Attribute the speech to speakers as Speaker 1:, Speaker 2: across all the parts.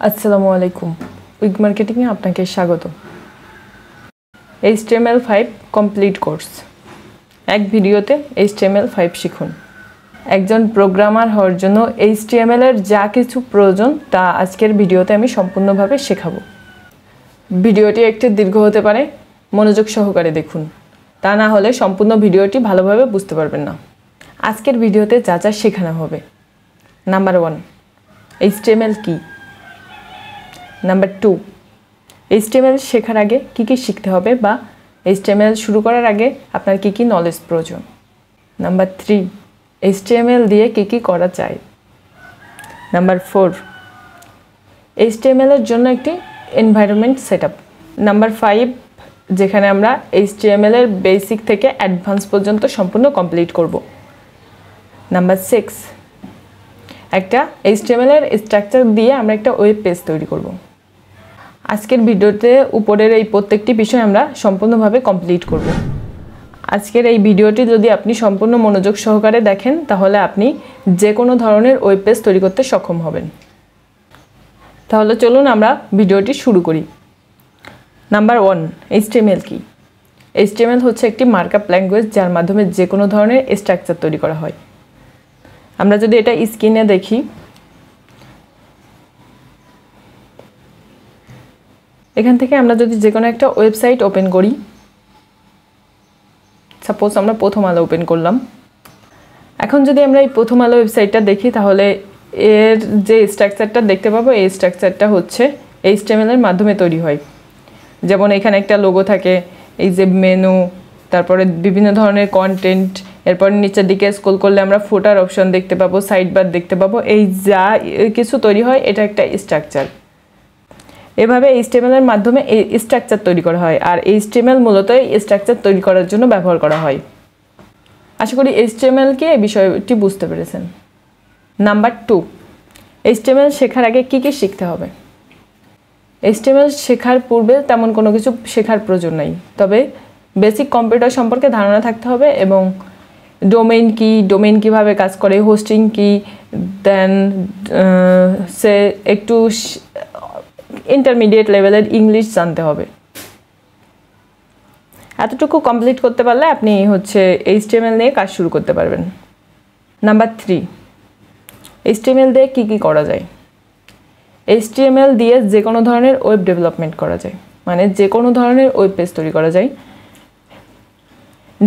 Speaker 1: আসসালামু আলাইকুম উইক মার্কেটিংয়ে আপনাকে স্বাগত। HTML5 কমপ্লিট কোর্স, এক ভিডিওতে HTML5 শিখুন। একজন প্রোগ্রামার হওয়ার জন্য HTML এর যা কিছু প্রয়োজন তা আজকের ভিডিওতে আমি সম্পূর্ণভাবে শেখাবো। ভিডিওটি একটু দীর্ঘ হতে পারে, মনোযোগ সহকারে দেখুন, তা না হলে সম্পূর্ণ ভিডিওটি ভালোভাবে বুঝতে পারবেন না। আজকের ভিডিওতে যা যা শেখানো হবে: নাম্বার 1, HTML কি। নাম্বার 2, HTML শেখার আগে কী কী শিখতে হবে বা HTML শুরু করার আগে আপনার কী কী নলেজ প্রয়োজন। নাম্বার 3, HTML দিয়ে কী কী করা যায়। নাম্বার 4, HTML এর জন্য একটি এনভায়রনমেন্ট সেটআপ। নাম্বার 5, যেখানে আমরা HTML এর বেসিক থেকে অ্যাডভান্স পর্যন্ত সম্পূর্ণ কমপ্লিট করব। নাম্বার 6, একটা HTML এর স্ট্রাকচার দিয়ে আমরা একটা ওয়েব পেজ তৈরি করব। আজকের ভিডিওতে উপরের এই প্রত্যেকটি বিষয় আমরা সম্পূর্ণভাবে কমপ্লিট করব। আজকের এই ভিডিওটি যদি আপনি সম্পূর্ণ মনোযোগ সহকারে দেখেন তাহলে আপনি যে কোনো ধরনের ওয়েব পেজ তৈরি করতে সক্ষম হবেন। তাহলে চলুন আমরা ভিডিওটি শুরু করি। নাম্বার 1, HTML কি। HTML হচ্ছে একটি মার্কআপ ল্যাঙ্গুয়েজ যার মাধ্যমে যে কোনো ধরনের স্ট্রাকচার তৈরি করা হয়। আমরা যদি এটা স্ক্রিনে দেখি, এখান থেকে আমরা যদি যে কোনো একটা ওয়েবসাইট ওপেন করি, সাপোজ আমরা প্রথম আলো ওপেন করলাম। এখন যদি আমরা এই প্রথম আলো ওয়েবসাইটটা দেখি তাহলে এর যে স্ট্রাকচারটা দেখতে পাবো, এই স্ট্রাকচারটা হচ্ছে HTML এর মাধ্যমে তৈরি হয়। যেমন এখানে একটা লোগো থাকে, এই যে মেনু, তারপরে বিভিন্ন ধরনের কন্টেন্ট, এরপর নিচের দিকে স্ক্রল করলে আমরা ফুটার অপশন দেখতে পাবো, সাইড বার দেখতে পাবো। এই যা কিছু তৈরি হয় এটা একটা স্ট্রাকচার। এভাবে HTML এর মাধ্যমে এই স্ট্রাকচার তৈরি করা হয়, আর HTML মূলত এই স্ট্রাকচার তৈরি করার জন্য ব্যবহার করা হয়। আশা করি HTML কে এই বিষয়টি বুঝতে পেরেছেন। নাম্বার 2, HTML শেখার আগে কী কী শিখতে হবে। HTML শেখার পূর্বে তেমন কোনো কিছু শেখার প্রয়োজন নেই, তবে বেসিক কম্পিউটার সম্পর্কে ধারণা থাকতে হবে এবং ডোমেইন কি, ডোমেইন কীভাবে কাজ করে, হোস্টিং কি, দেন সে একটু ইন্টারমিডিয়েট লেভেলের ইংলিশ জানতে হবে। এতটুকু কমপ্লিট করতে পারলে আপনি HTML নিয়ে কাজ শুরু করতে পারবেন। নাম্বার 3, HTML দিয়ে কী কী করা যায়। HTML দিয়ে যে কোনো ধরনের ওয়েব ডেভেলপমেন্ট করা যায়, মানে যে কোনো ধরনের ওয়েব পেজ তৈরি করা যায়,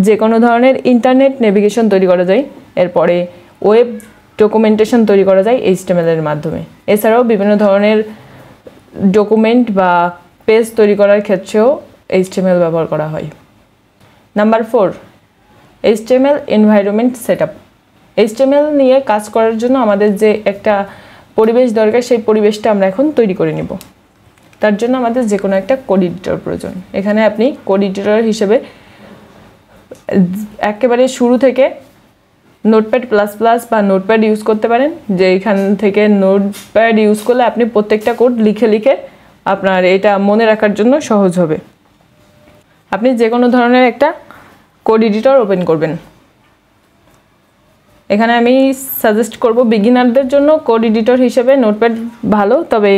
Speaker 1: যে কোনো ধরনের ইন্টারনেট নেভিগেশন তৈরি করা যায়, এরপরে ওয়েব ডকুমেন্টেশন তৈরি করা যায় HTML এর মাধ্যমে। এছাড়াও বিভিন্ন ধরনের ডকুমেন্ট বা পেজ তৈরি করার ক্ষেত্রেও HTML ব্যবহার করা হয়। Number 4, HTML environment setup. HTML নিয়ে কাজ করার জন্য আমাদের যে একটা পরিবেশ দরকার, সেই পরিবেশটা আমরা এখন তৈরি করে নেব। তার জন্য আমাদের যে কোনো একটা কোড এডিটর প্রয়োজন। এখানে আপনি কোড এডিটর হিসেবে একেবারে শুরু থেকে নোটপ্যাড প্লাস প্লাস বা নোটপ্যাড ইউজ করতে পারেন, যে এখান থেকে নোটপ্যাড ইউজ করলে আপনি প্রত্যেকটা কোড লিখে লিখে আপনার এটা মনে রাখার জন্য সহজ হবে। আপনি যে কোনো ধরনের একটা কোড এডিটর ওপেন করবেন। এখানে আমি সাজেস্ট করব বিগিনারদের জন্য কোড এডিটর হিসেবে নোটপ্যাড ভালো, তবে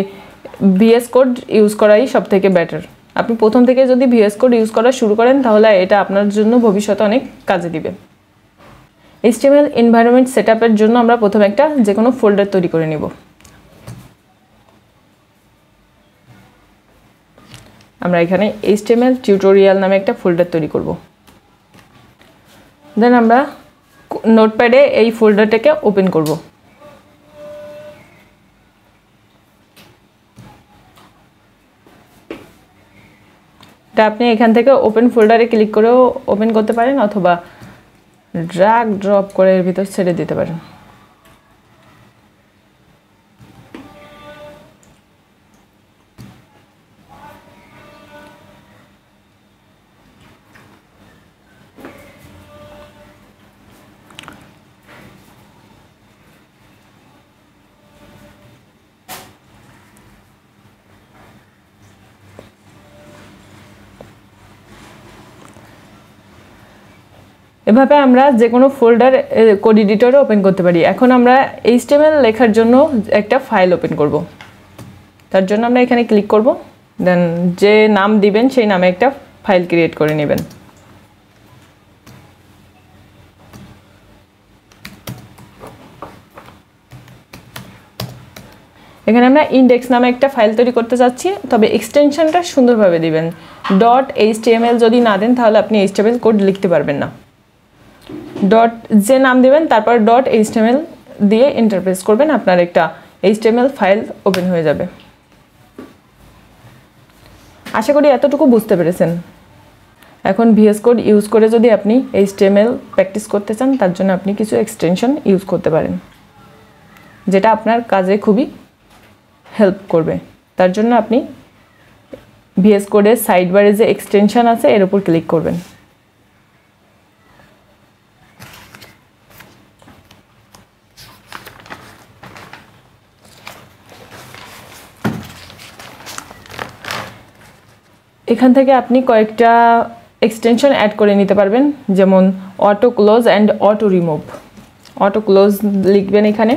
Speaker 1: VS কোড ইউজ করাই সবথেকে বেটার। আপনি প্রথম থেকে যদি VS কোড ইউজ করা শুরু করেন তাহলে এটা আপনার জন্য ভবিষ্যতে অনেক কাজে দিবে। HTML এনভায়রনমেন্ট সেটআপের জন্য আমরা প্রথমে একটা যে কোনো ফোল্ডার তৈরি করে নিব। আমরা এখানে HTML টিউটোরিয়াল নামে একটা ফোল্ডার তৈরি করব। দেন আমরা নোটপ্যাডে এই ফোল্ডারটাকে ওপেন করব। এটা আপনি এখান থেকে ওপেন ফোল্ডারে ক্লিক করেও ওপেন করতে পারেন, অথবা ড্র্যাগ ড্রপ করে এর ভিতর ছেড়ে দিতে পারেন। এভাবে আমরা যে কোনো ফোল্ডার কোড এডিটরে ওপেন করতে পারি। এখন আমরা HTML লেখার জন্য একটা ফাইল ওপেন করব। তার জন্য আমরা এখানে ক্লিক করব, দেন যে নাম দিবেন সেই নামে একটা ফাইল ক্রিয়েট করে নেবেন। এখানে আমরা ইন্ডেক্স নামে একটা ফাইল তৈরি করতে যাচ্ছি, তবে এক্সটেনশনটা সুন্দরভাবে দিবেন। .html যদি না দেন তাহলে আপনি HTML কোড লিখতে পারবেন না। যে নাম দিবেন তারপর .html দিয়ে এন্টার প্রেস করবেন, আপনার একটা HTML ফাইল ওপেন হয়ে যাবে। আশা করি এতটুকু বুঝতে পেরেছেন। এখন VS কোড ইউজ করে যদি আপনি HTML প্র্যাকটিস করতে চান, তার জন্য আপনি কিছু এক্সটেনশন ইউজ করতে পারেন, যেটা আপনার কাজে খুবই হেল্প করবে। তার জন্য আপনি VS কোডের সাইড বারে যে এক্সটেনশন আছে এর উপর ক্লিক করবেন। এখান থেকে আপনি কয়েকটা এক্সটেনশন অ্যাড করে নিতে পারবেন, যেমন auto close and auto remove. Auto close লিখবেন এখানে,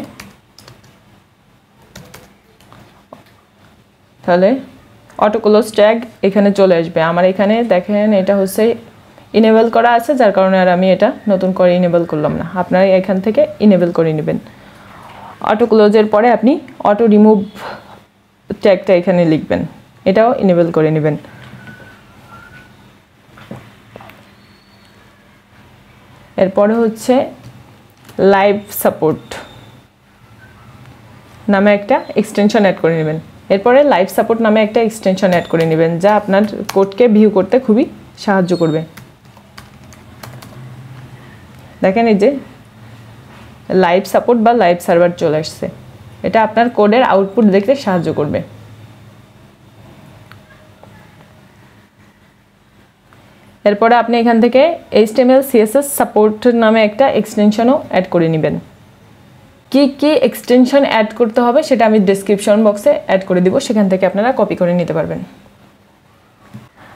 Speaker 1: তাহলে অটো ক্লোজ ট্যাগ এখানে চলে আসবে। আমার এখানে দেখেন এটা হচ্ছে ইনেবল করা আছে, যার কারণে আর আমি এটা নতুন করে ইনেবল করলাম না। আপনারা এখান থেকে ইনেবল করে নেবেন। অটো ক্লোজের পরে আপনি অটো রিমুভ ট্যাগটা এখানে লিখবেন, এটাও ইনেবল করে নেবেন। এরপরে হচ্ছে লাইভ সাপোর্ট নামে একটা এক্সটেনশন অ্যাড করে নেবেন। এরপরে লাইভ সাপোর্ট নামে একটা এক্সটেনশন অ্যাড করে নেবেন, যা আপনার কোডকে ভিউ করতে খুবই সাহায্য করবে। দেখেন এই যে লাইভ সাপোর্ট বা লাইভ সার্ভার চলে আসছে, এটা আপনার কোডের আউটপুট দেখতে সাহায্য করবে। এরপরে আপনি এখান থেকে HTML CSS সাপোর্ট নামে একটা এক্সটেনশনও অ্যাড করে নেবেন। কি কি এক্সটেনশন অ্যাড করতে হবে সেটা আমি ডেসক্রিপশন বক্সে অ্যাড করে দিব, সেখান থেকে আপনারা কপি করে নিতে পারবেন।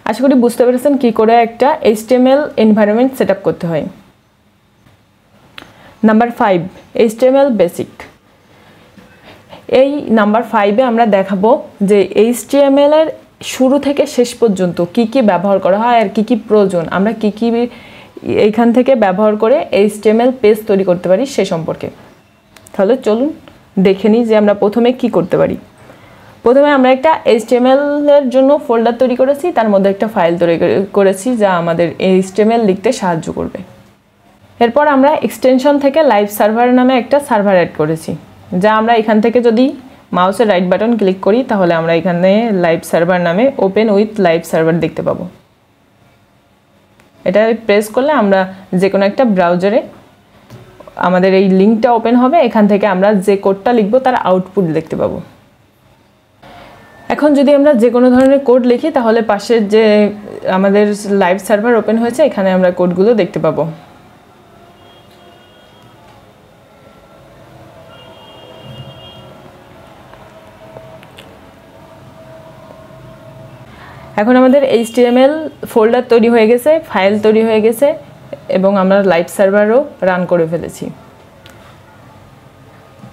Speaker 1: আশা করি বুঝতে পেরেছেন কি করে একটা HTML এনভায়রনমেন্ট সেট আপ করতে হয়। Number 5, HTML basic. এই নাম্বার 5-এ আমরা দেখাবো যে HTML এর শুরু থেকে শেষ পর্যন্ত কি কি ব্যবহার করা হয় আর কি কি প্রয়োজন, আমরা কি কি এইখান থেকে ব্যবহার করে HTML পেজ তৈরি করতে পারি সে সম্পর্কে। তাহলে চলুন দেখে নিই যে আমরা প্রথমে কি করতে পারি। প্রথমে আমরা একটা HTML এর জন্য ফোল্ডার তৈরি করেছি, তার মধ্যে একটা ফাইল তৈরি করেছি যা আমাদের HTML লিখতে সাহায্য করবে। এরপর আমরা এক্সটেনশন থেকে লাইভ সার্ভার নামে একটা সার্ভার অ্যাড করেছি, যা আমরা এখান থেকে যদি মাউসের রাইট বাটন ক্লিক করি তাহলে আমরা এখানে লাইভ সার্ভার নামে ওপেন উইথ লাইভ সার্ভার দেখতে পাবো। এটা প্রেস করলে আমরা যে কোনো একটা ব্রাউজারে আমাদের এই লিঙ্কটা ওপেন হবে, এখান থেকে আমরা যে কোডটা লিখবো তার আউটপুট দেখতে পাবো। এখন যদি আমরা যে কোনো ধরনের কোড লিখি তাহলে পাশে যে আমাদের লাইভ সার্ভার ওপেন হয়েছে এখানে আমরা কোডগুলো দেখতে পাবো। এখন আমাদের HTML ফোল্ডার তৈরি হয়ে গেছে, ফাইল তৈরি হয়ে গেছে এবং আমরা লাইভ সার্ভারও রান করে ফেলেছি।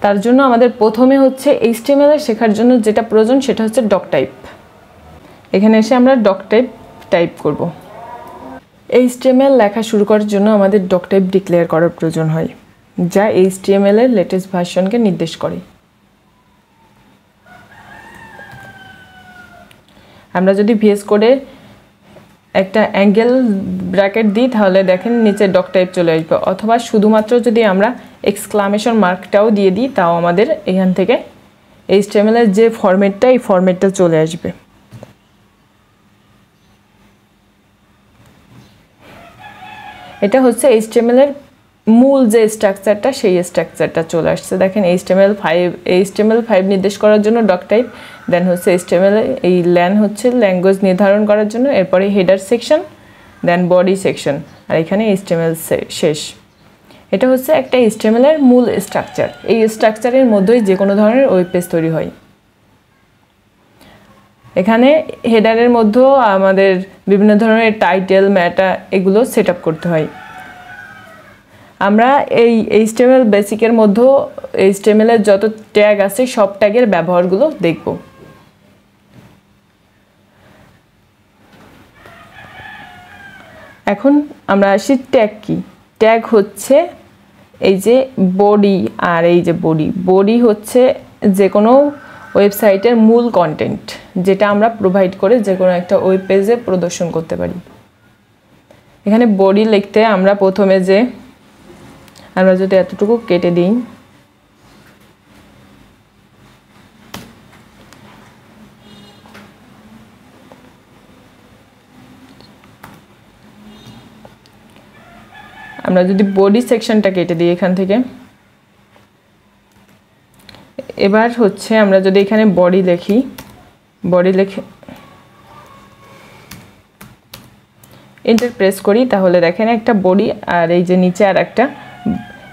Speaker 1: তার জন্য আমাদের প্রথমে হচ্ছে HTML শেখার জন্য যেটা প্রয়োজন সেটা হচ্ছে ডক টাইপ। এখানে এসে আমরা ডক টাইপ করব। HTML লেখা শুরু করার জন্য আমাদের ডক টাইপ ডিক্লেয়ার করার প্রয়োজন হয়, যা HTML এর লেটেস্ট ভার্সনকে নির্দেশ করে। আমরা যদি VS কোডে একটা অ্যাঙ্গেল ব্র্যাকেট দিই তাহলে দেখেন নিচে ডক টাইপ চলে আসবে, অথবা শুধুমাত্র যদি আমরা এক্সক্লামেশন মার্কটাও দিয়ে দিই তাও আমাদের এখান থেকে HTML এর যে ফরম্যাটটা এই ফরম্যাটটা চলে আসবে। এটা হচ্ছে HTML এর মূল যে স্ট্রাকচারটা সেই স্ট্রাকচারটা চলে আসছে। দেখেন HTML5 নির্দেশ করার জন্য ডক টাইপ, দেন হচ্ছে HTML এই ল্যান হচ্ছে ল্যাঙ্গুয়েজ নির্ধারণ করার জন্য, এরপরে হেডার সেকশন, দেন বডি সেকশন, আর এখানে HTML শেষ। এটা হচ্ছে একটা HTML এর মূল স্ট্রাকচার। এই স্ট্রাকচারের মধ্যেই যে কোনো ধরনের ওয়েব পেজ তৈরি হয়। এখানে হেডারের মধ্যেও আমাদের বিভিন্ন ধরনের টাইটেল, মেটা এগুলো সেট আপ করতে হয়। আমরা এই HTML বেসিকের মধ্যেও HTML এর যত ট্যাগ আছে সব ট্যাগের ব্যবহারগুলো দেখব। এখন আমরা আসি ট্যাগ কি। ট্যাগ হচ্ছে এই যে বডি, আর এই যে বডি হচ্ছে যে কোনো ওয়েবসাইটের মূল কন্টেন্ট, যেটা আমরা প্রোভাইড করে যে কোনো একটা ওয়েব পেজে প্রদর্শন করতে পারি। এখানে বডি লিখতে আমরা প্রথমে আমরা যদি এতটুকু কেটে দিই, আমরা যদি বডি সেকশনটা কেটে দিই এখান থেকে, এবার হচ্ছে আমরা যদি এখানে বডি লিখে এন্টার প্রেস করি, তাহলে দেখেন একটা বডি, আর এই যে নিচে আর একটা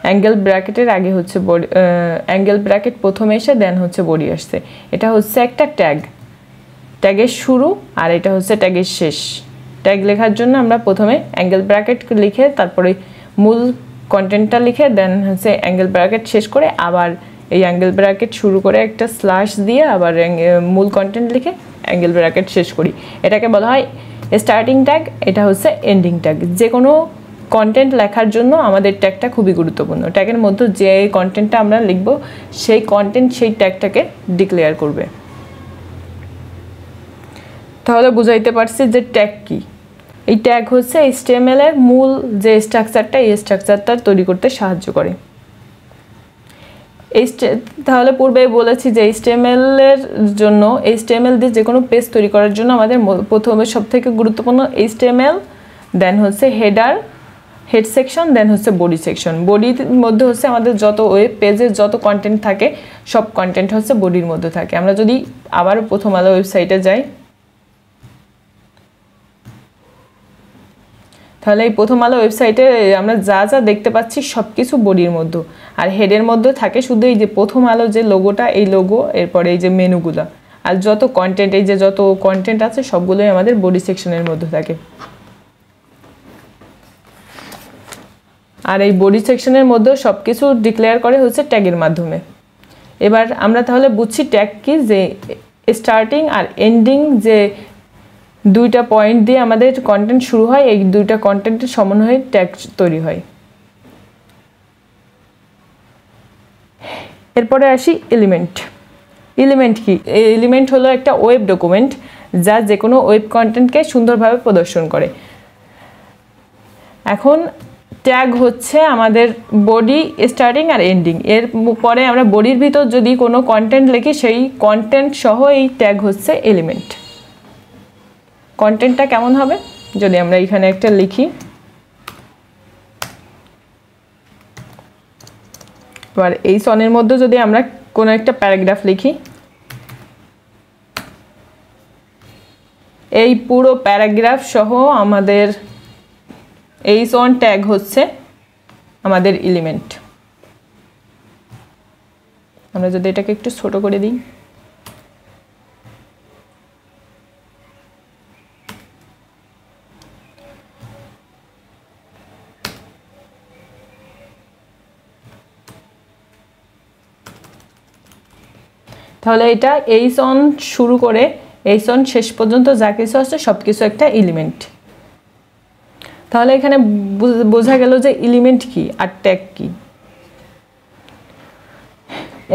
Speaker 1: অ্যাঙ্গেল ব্র্যাকেটের আগে হচ্ছে বডি, অ্যাঙ্গেল ব্র্যাকেট প্রথমে এসে দেন হচ্ছে বডি আসছে। এটা হচ্ছে একটা ট্যাগের শুরু, আর এটা হচ্ছে ট্যাগের শেষ। ট্যাগ লেখার জন্য আমরা প্রথমে অ্যাঙ্গেল ব্র্যাকেট লিখে তারপরে মূল কন্টেন্টটা লিখে দেন হচ্ছে অ্যাঙ্গেল ব্র্যাকেট শেষ করে আবার এই অ্যাঙ্গেল ব্র্যাকেট শুরু করে একটা স্ল্যাশ দিয়ে আবার মূল কন্টেন্ট লিখে অ্যাঙ্গেল ব্র্যাকেট শেষ করি। এটাকে বলা হয় স্টার্টিং ট্যাগ, এটা হচ্ছে এন্ডিং ট্যাগ। যে কোনো কন্টেন্ট লেখার জন্য আমাদের ট্যাগটা খুবই গুরুত্বপূর্ণ। ট্যাগের মধ্যে যে কন্টেন্টটা আমরা লিখব সেই কন্টেন্ট সেই ট্যাগটাকে ডিক্লেয়ার করবে। তাহলে বুঝাইতে পারছি যে ট্যাগ কি। এই ট্যাগ হচ্ছে HTML এর মূল যে স্ট্রাকচারটা, এই স্ট্রাকচারটা তৈরি করতে সাহায্য করে। তাহলে পূর্বে বলেছি যে HTML এর জন্য, HTML দিয়ে যে কোনো পেজ তৈরি করার জন্য আমাদের প্রথমে সবথেকে গুরুত্বপূর্ণ HTML, দেন হচ্ছে হেড সেকশন, দেন হচ্ছে বডি সেকশন। বডির মধ্যে হচ্ছে আমাদের যত ওয়েব পেজের যত কন্টেন্ট থাকে সব কন্টেন্ট হচ্ছে বডির মধ্যে থাকে। আমরা যদি আবার প্রথম আলো ওয়েবসাইটে যাই, তাহলে এই প্রথম আলো ওয়েবসাইটে আমরা যা যা দেখতে পাচ্ছি সব কিছু বডির মধ্যে, আর হেডের মধ্যে থাকে শুধু এই যে প্রথম আলো যে লোগোটা, এই লোগো, এরপরে এই যে মেনুগুলো, আর যত কন্টেন্ট, এই যে যত কন্টেন্ট আছে সবগুলোই আমাদের বডি সেকশনের মধ্যে থাকে। আর এই বডি সেকশনের মধ্যে সব কিছু ডিক্লেয়ার করে হচ্ছে ট্যাগের মাধ্যমে। এবার আমরা তাহলে বুঝছি ট্যাগ কি, যে স্টার্টিং আর এন্ডিং যে দুইটা পয়েন্ট দিয়ে আমাদের কন্টেন্ট শুরু হয়, এই দুইটা কন্টেন্টের সমন্বয়ে ট্যাগ তৈরি হয়। এরপরে আসি এলিমেন্ট কি। এলিমেন্ট হলো একটা ওয়েব ডকুমেন্ট যা যে কোনো ওয়েব কন্টেন্টকে সুন্দরভাবে প্রদর্শন করে। এখন ট্যাগ হচ্ছে আমাদের বডি, স্টার্টিং আর এন্ডিং। এর পরে আমরা বডির ভিতর যদি কোনো কন্টেন্ট লিখি, সেই কন্টেন্ট সহ এই ট্যাগ হচ্ছে এলিমেন্ট। কন্টেন্টটা কেমন হবে, যদি আমরা এখানে একটা লিখি, এবার এই সনের মধ্যে যদি আমরা কোনো একটা প্যারাগ্রাফ লিখি, এই পুরো প্যারাগ্রাফ সহ আমাদের এই সন ট্যাগ হচ্ছে আমাদের এলিমেন্ট। আমরা যদি এটাকে একটু ছোট করে দিই, তাহলে এটা এইচঅন শুরু করে এইচঅন শেষ পর্যন্ত যা কিছু আছে সব কিছু একটা এলিমেন্ট। তাহলে এখানে বোঝা গেল যে এলিমেন্ট কি আর ট্যাগ কি।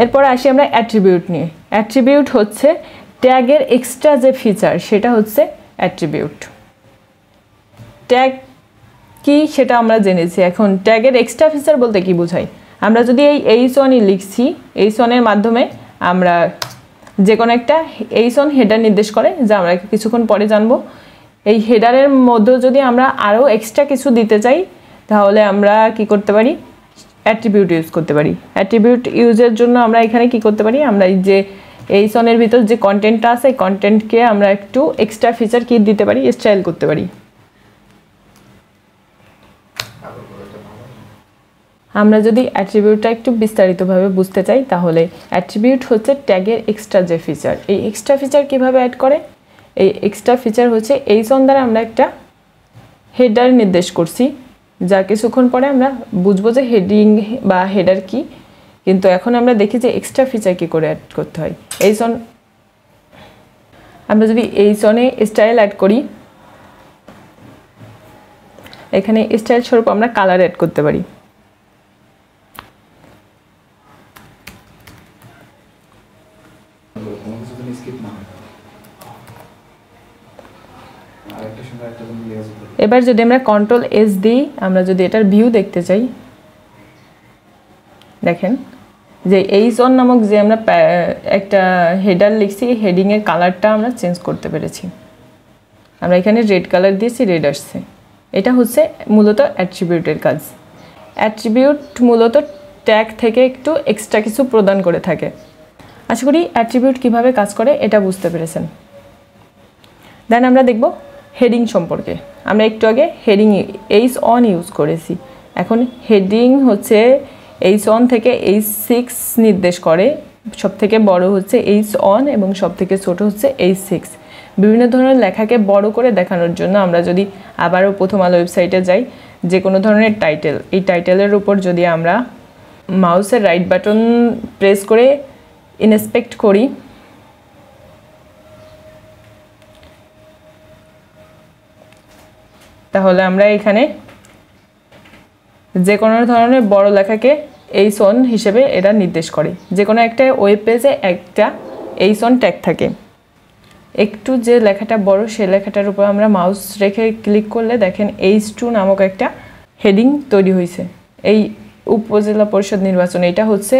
Speaker 1: এরপর আসি আমরা অ্যাট্রিবিউট নিয়ে। অ্যাট্রিবিউট হচ্ছে ট্যাগের এক্সট্রা যে ফিচার, সেটা হচ্ছে অ্যাট্রিবিউট। ট্যাগ কি সেটা আমরা জেনেছি, এখন ট্যাগের এক্সট্রা ফিচার বলতে কি বোঝাই। আমরা যদি এই এইচঅনই লিখছি, এইচঅনের মাধ্যমে আমরা যে কোনো একটা এইচঅন হেডার নির্দেশ করে, যা আমরা কিছুক্ষণ পরে জানবো। এই হেডারের মধ্যে যদি আমরা আরও এক্সট্রা কিছু দিতে চাই, তাহলে আমরা কি করতে পারি, অ্যাট্রিবিউট ইউজ করতে পারি। অ্যাট্রিবিউট ইউজের জন্য আমরা এখানে কি করতে পারি, আমরা এই যে এইচঅনের ভিতর যে কন্টেন্টটা আছে, এই কন্টেন্টকে আমরা একটু এক্সট্রা ফিচার কি দিতে পারি, স্টাইল করতে পারি। আমরা যদি অ্যাট্রিবিউটটা একটু বিস্তারিতভাবে বুঝতে চাই, তাহলে অ্যাট্রিবিউট হচ্ছে ট্যাগের এক্সট্রা যে ফিচার। এই এক্সট্রা ফিচার কিভাবে অ্যাড করে, এই এক্সট্রা ফিচার হচ্ছে এইচঅন দ্বারা আমরা একটা হেডার নির্দেশ করছি, যা কিছুক্ষণ পরে আমরা বুঝবো যে হেডিং বা হেডার কি। কিন্তু এখন আমরা দেখি যে এক্সট্রা ফিচার কি করে অ্যাড করতে হয়। এইচঅন, আমরা যদি এইচঅনে স্টাইল অ্যাড করি, এখানে স্টাইল স্বরূপ আমরা কালার অ্যাড করতে পারি। এবার যদি আমরা Ctrl+S দিই, আমরা যদি এটার ভিউ দেখতে চাই, দেখেন যে H1 নামক যে আমরা একটা হেডার লিখছি, হেডিং এর কালারটা আমরা চেঞ্জ করতে পেরেছি। আমরা এখানে রেড কালার দিয়েছি, রেড আসছে। এটা হচ্ছে মূলত অ্যাট্রিবিউটের কাজ। অ্যাট্রিবিউট মূলত ট্যাগ থেকে একটু এক্সট্রা কিছু প্রদান করে থাকে। আশা করি অ্যাট্রিবিউট কিভাবে কাজ করে এটা বুঝতে পেরেছেন। দেন আমরা দেখব হেডিং সম্পর্কে। আমরা একটু আগে হেডিং H1 ইউজ করেছি। এখন হেডিং হচ্ছে H1 থেকে H6 নির্দেশ করে। সবথেকে বড় হচ্ছে H1 এবং সবথেকে ছোট হচ্ছে H6। বিভিন্ন ধরনের লেখাকে বড় করে দেখানোর জন্য আমরা যদি আবারও প্রথম আলো ওয়েবসাইটে যাই, যে কোনো ধরনের টাইটেল, এই টাইটেলের উপর যদি আমরা মাউসের রাইট বাটন প্রেস করে ইন্সপেক্ট করি, তাহলে আমরা এখানে যে কোনো ধরনের বড় লেখাকে H1 হিসেবে এটা নির্দেশ করে। যে কোনো একটা ওয়েব পেজে একটা H1 ট্যাগ থাকে। একটু যে লেখাটা বড় সেই লেখাটার উপর আমরা মাউস রেখে ক্লিক করলে দেখেন H2 নামক একটা হেডিং তৈরি হয়েছে। এই উপজেলা পরিষদ নির্বাচন এটা হচ্ছে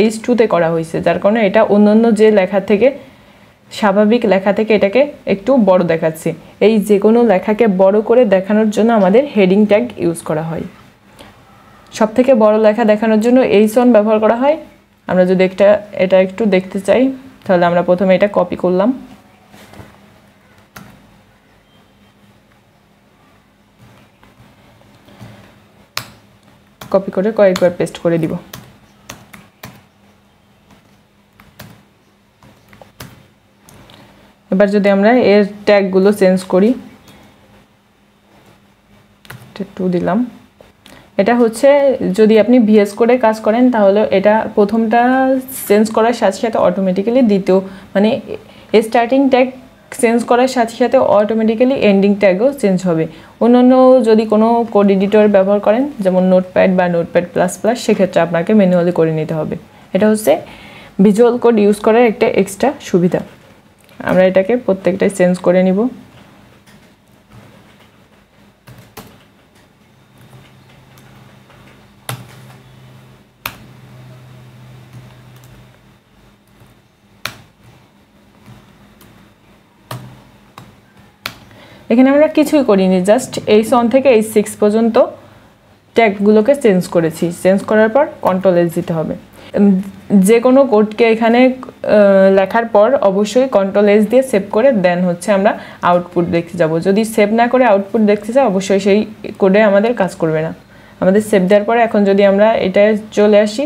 Speaker 1: H2-তে করা হয়েছে, যার কারণে এটা অন্যান্য যে লেখা থেকে, স্বাভাবিক লেখা থেকে এটাকে একটু বড় দেখাচ্ছে। এই যে কোনো লেখাকে বড় করে দেখানোর জন্য আমাদের হেডিং ট্যাগ ইউজ করা হয়। সবথেকে বড় লেখা দেখানোর জন্য H1 ব্যবহার করা হয়। আমরা যদি এটা একটু দেখতে চাই, তাহলে আমরা প্রথমে এটা কপি করলাম, কপি করে কয়েকবার পেস্ট করে দিব। এবার যদি আমরা এর ট্যাগগুলো চেঞ্জ করি, 2 দিলাম। এটা হচ্ছে যদি আপনি ভিএস কোডে কাজ করেন তাহলে এটা প্রথমটা চেঞ্জ করার সাথে সাথে অটোমেটিক্যালি দ্বিতীয় মানে স্টার্টিং ট্যাগ চেঞ্জ করার সাথে সাথে অটোমেটিক্যালি এন্ডিং ট্যাগও চেঞ্জ হবে। অন্যান্য যদি কোনো কোড এডিটর ব্যবহার করেন, যেমন নোটপ্যাড বা নোটপ্যাড প্লাস প্লাস, সেক্ষেত্রে আপনাকে ম্যানুয়ালি করে নিতে হবে। এটা হচ্ছে ভিজুয়াল কোড ইউজ করার একটা এক্সট্রা সুবিধা। আমরা এটাকে প্রত্যেকটাই চেঞ্জ করে নিব। এখানে আমরা কিছুই করিনি, জাস্ট H1 থেকে H6 পর্যন্ত ট্যাগগুলোকে চেঞ্জ করেছি। চেঞ্জ করার পর Ctrl+S দিতে হবে। যে কোনো কোডকে এখানে লেখার পর অবশ্যই Ctrl+S দিয়ে সেভ করে দেন হচ্ছে আমরা আউটপুট দেখতে যাব। যদি সেভ না করে আউটপুট দেখতে চাই, অবশ্যই সেই কোডে আমাদের কাজ করবে না। আমাদের সেভ দেওয়ার পরে এখন যদি আমরা এটা চলে আসি,